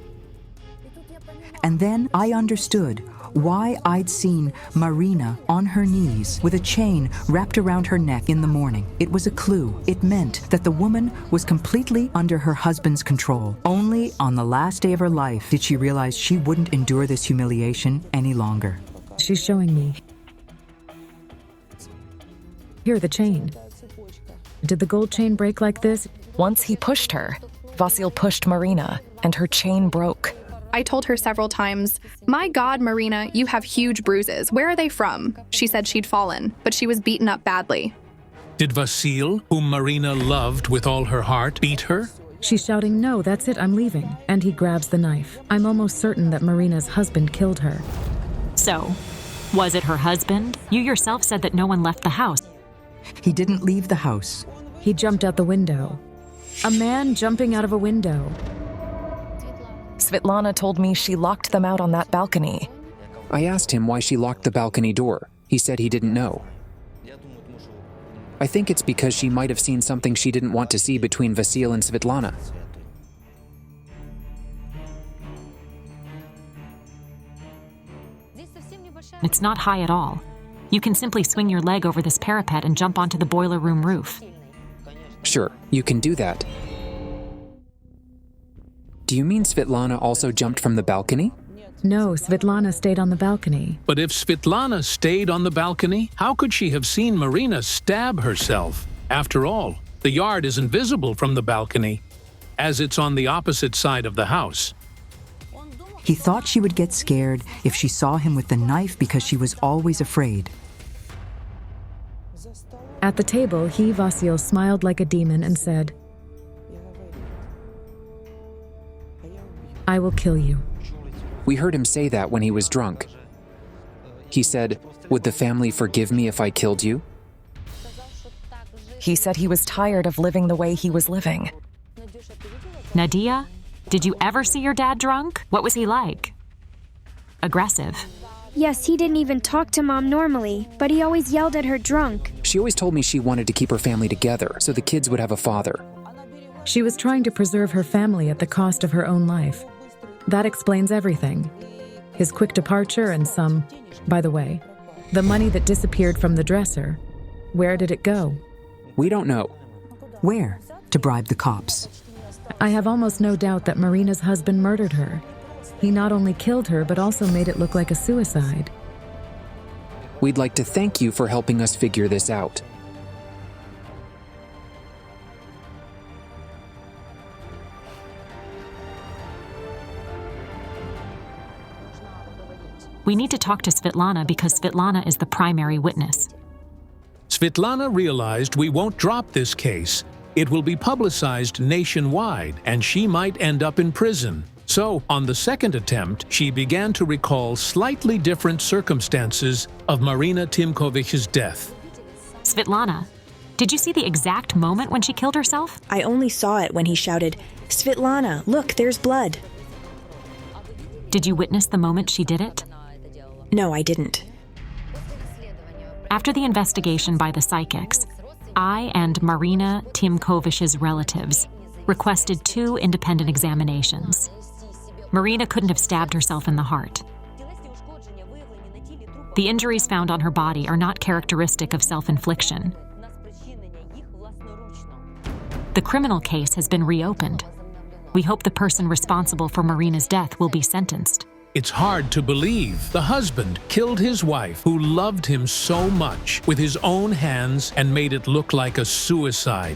S25: And then I understood why I'd seen Marina on her knees with a chain wrapped around her neck in the morning. It was a clue. It meant that the woman was completely under her husband's control. Only on the last day of her life did she realize she wouldn't endure this humiliation any longer.
S8: She's showing me. Here, the chain. Did the gold chain break like this?
S24: Once he pushed her, Vasil pushed Marina, and her chain broke.
S4: I told her several times, "My God, Marina, you have huge bruises. Where are they from?" She said she'd fallen, but she was beaten up badly.
S1: Did Vasil, whom Marina loved with all her heart, beat her?
S8: She's shouting, "No, that's it, I'm leaving." And he grabs the knife. I'm almost certain that Marina's husband killed her.
S7: So, was it her husband? You yourself said that no one left the house.
S25: He didn't leave the house.
S8: He jumped out the window. A man jumping out of a window.
S24: Svitlana told me she locked them out on that balcony.
S13: I asked him why she locked the balcony door. He said he didn't know. I think it's because she might have seen something she didn't want to see between Vasil and Svitlana.
S7: It's not high at all. You can simply swing your leg over this parapet and jump onto the boiler room roof.
S13: Sure, you can do that. Do you mean Svetlana also jumped from the balcony?
S8: No, Svetlana stayed on the balcony.
S1: But if Svetlana stayed on the balcony, how could she have seen Marina stab herself? After all, the yard isn't visible from the balcony, as it's on the opposite side of the house.
S25: He thought she would get scared if she saw him with the knife because she was always afraid.
S8: At the table, Vasil smiled like a demon and said, "I will kill you."
S13: We heard him say that when he was drunk. He said, "Would the family forgive me if I killed you?"
S24: He said he was tired of living the way he was living.
S7: Nadia, did you ever see your dad drunk? What was he like? Aggressive.
S5: Yes, he didn't even talk to Mom normally, but he always yelled at her drunk.
S13: She always told me she wanted to keep her family together so the kids would have a father.
S8: She was trying to preserve her family at the cost of her own life. That explains everything. His quick departure and by the way, the money that disappeared from the dresser. Where did it go?
S13: We don't know.
S25: Where? To bribe the cops.
S8: I have almost no doubt that Marina's husband murdered her. He not only killed her, but also made it look like a suicide.
S13: We'd like to thank you for helping us figure this out.
S7: We need to talk to Svetlana because Svetlana is the primary witness.
S1: Svetlana realized we won't drop this case. It will be publicized nationwide, and she might end up in prison. So, on the second attempt, she began to recall slightly different circumstances of Marina Timkovich's death.
S7: Svetlana, did you see the exact moment when she killed herself?
S6: I only saw it when he shouted, "Svetlana, look, there's blood."
S7: Did you witness the moment she did it?
S6: No, I didn't.
S7: After the investigation by the psychics, I and Marina Timkovich's relatives requested 2 independent examinations. Marina couldn't have stabbed herself in the heart. The injuries found on her body are not characteristic of self-infliction. The criminal case has been reopened. We hope the person responsible for Marina's death will be sentenced.
S1: It's hard to believe the husband killed his wife, who loved him so much, with his own hands and made it look like a suicide.